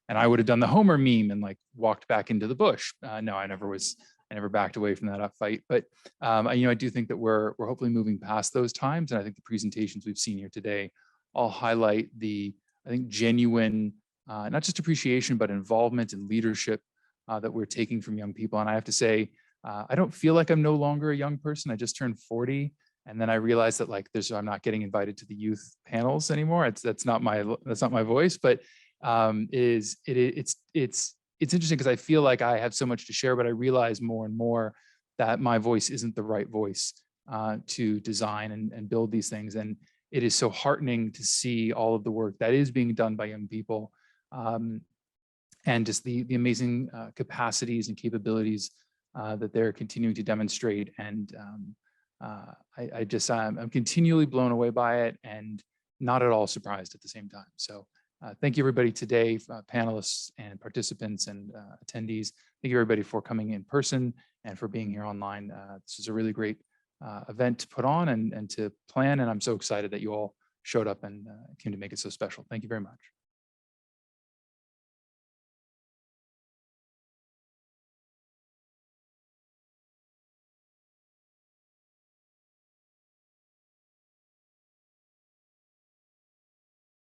and I would have done the Homer meme and like walked back into the bush. No, I never backed away from that fight. But I do think that we're hopefully moving past those times. And I think the presentations we've seen here today all highlight the, I think, genuine, not just appreciation, but involvement and leadership that we're taking from young people. And I have to say, I don't feel like I'm no longer a young person. I just turned 40. And then I realized that like I'm not getting invited to the youth panels anymore. That's not my voice, but it's interesting because I feel like I have so much to share, but I realize more and more that my voice isn't the right voice to design and build these things. And it is so heartening to see all of the work that is being done by young people, and just the amazing capacities and capabilities that they're continuing to demonstrate. And I'm continually blown away by it and not at all surprised at the same time. So thank you everybody today, panelists and participants and attendees. Thank you everybody for coming in person and for being here online. This is a really great event to put on and to plan. And I'm so excited that you all showed up and came to make it so special. Thank you very much.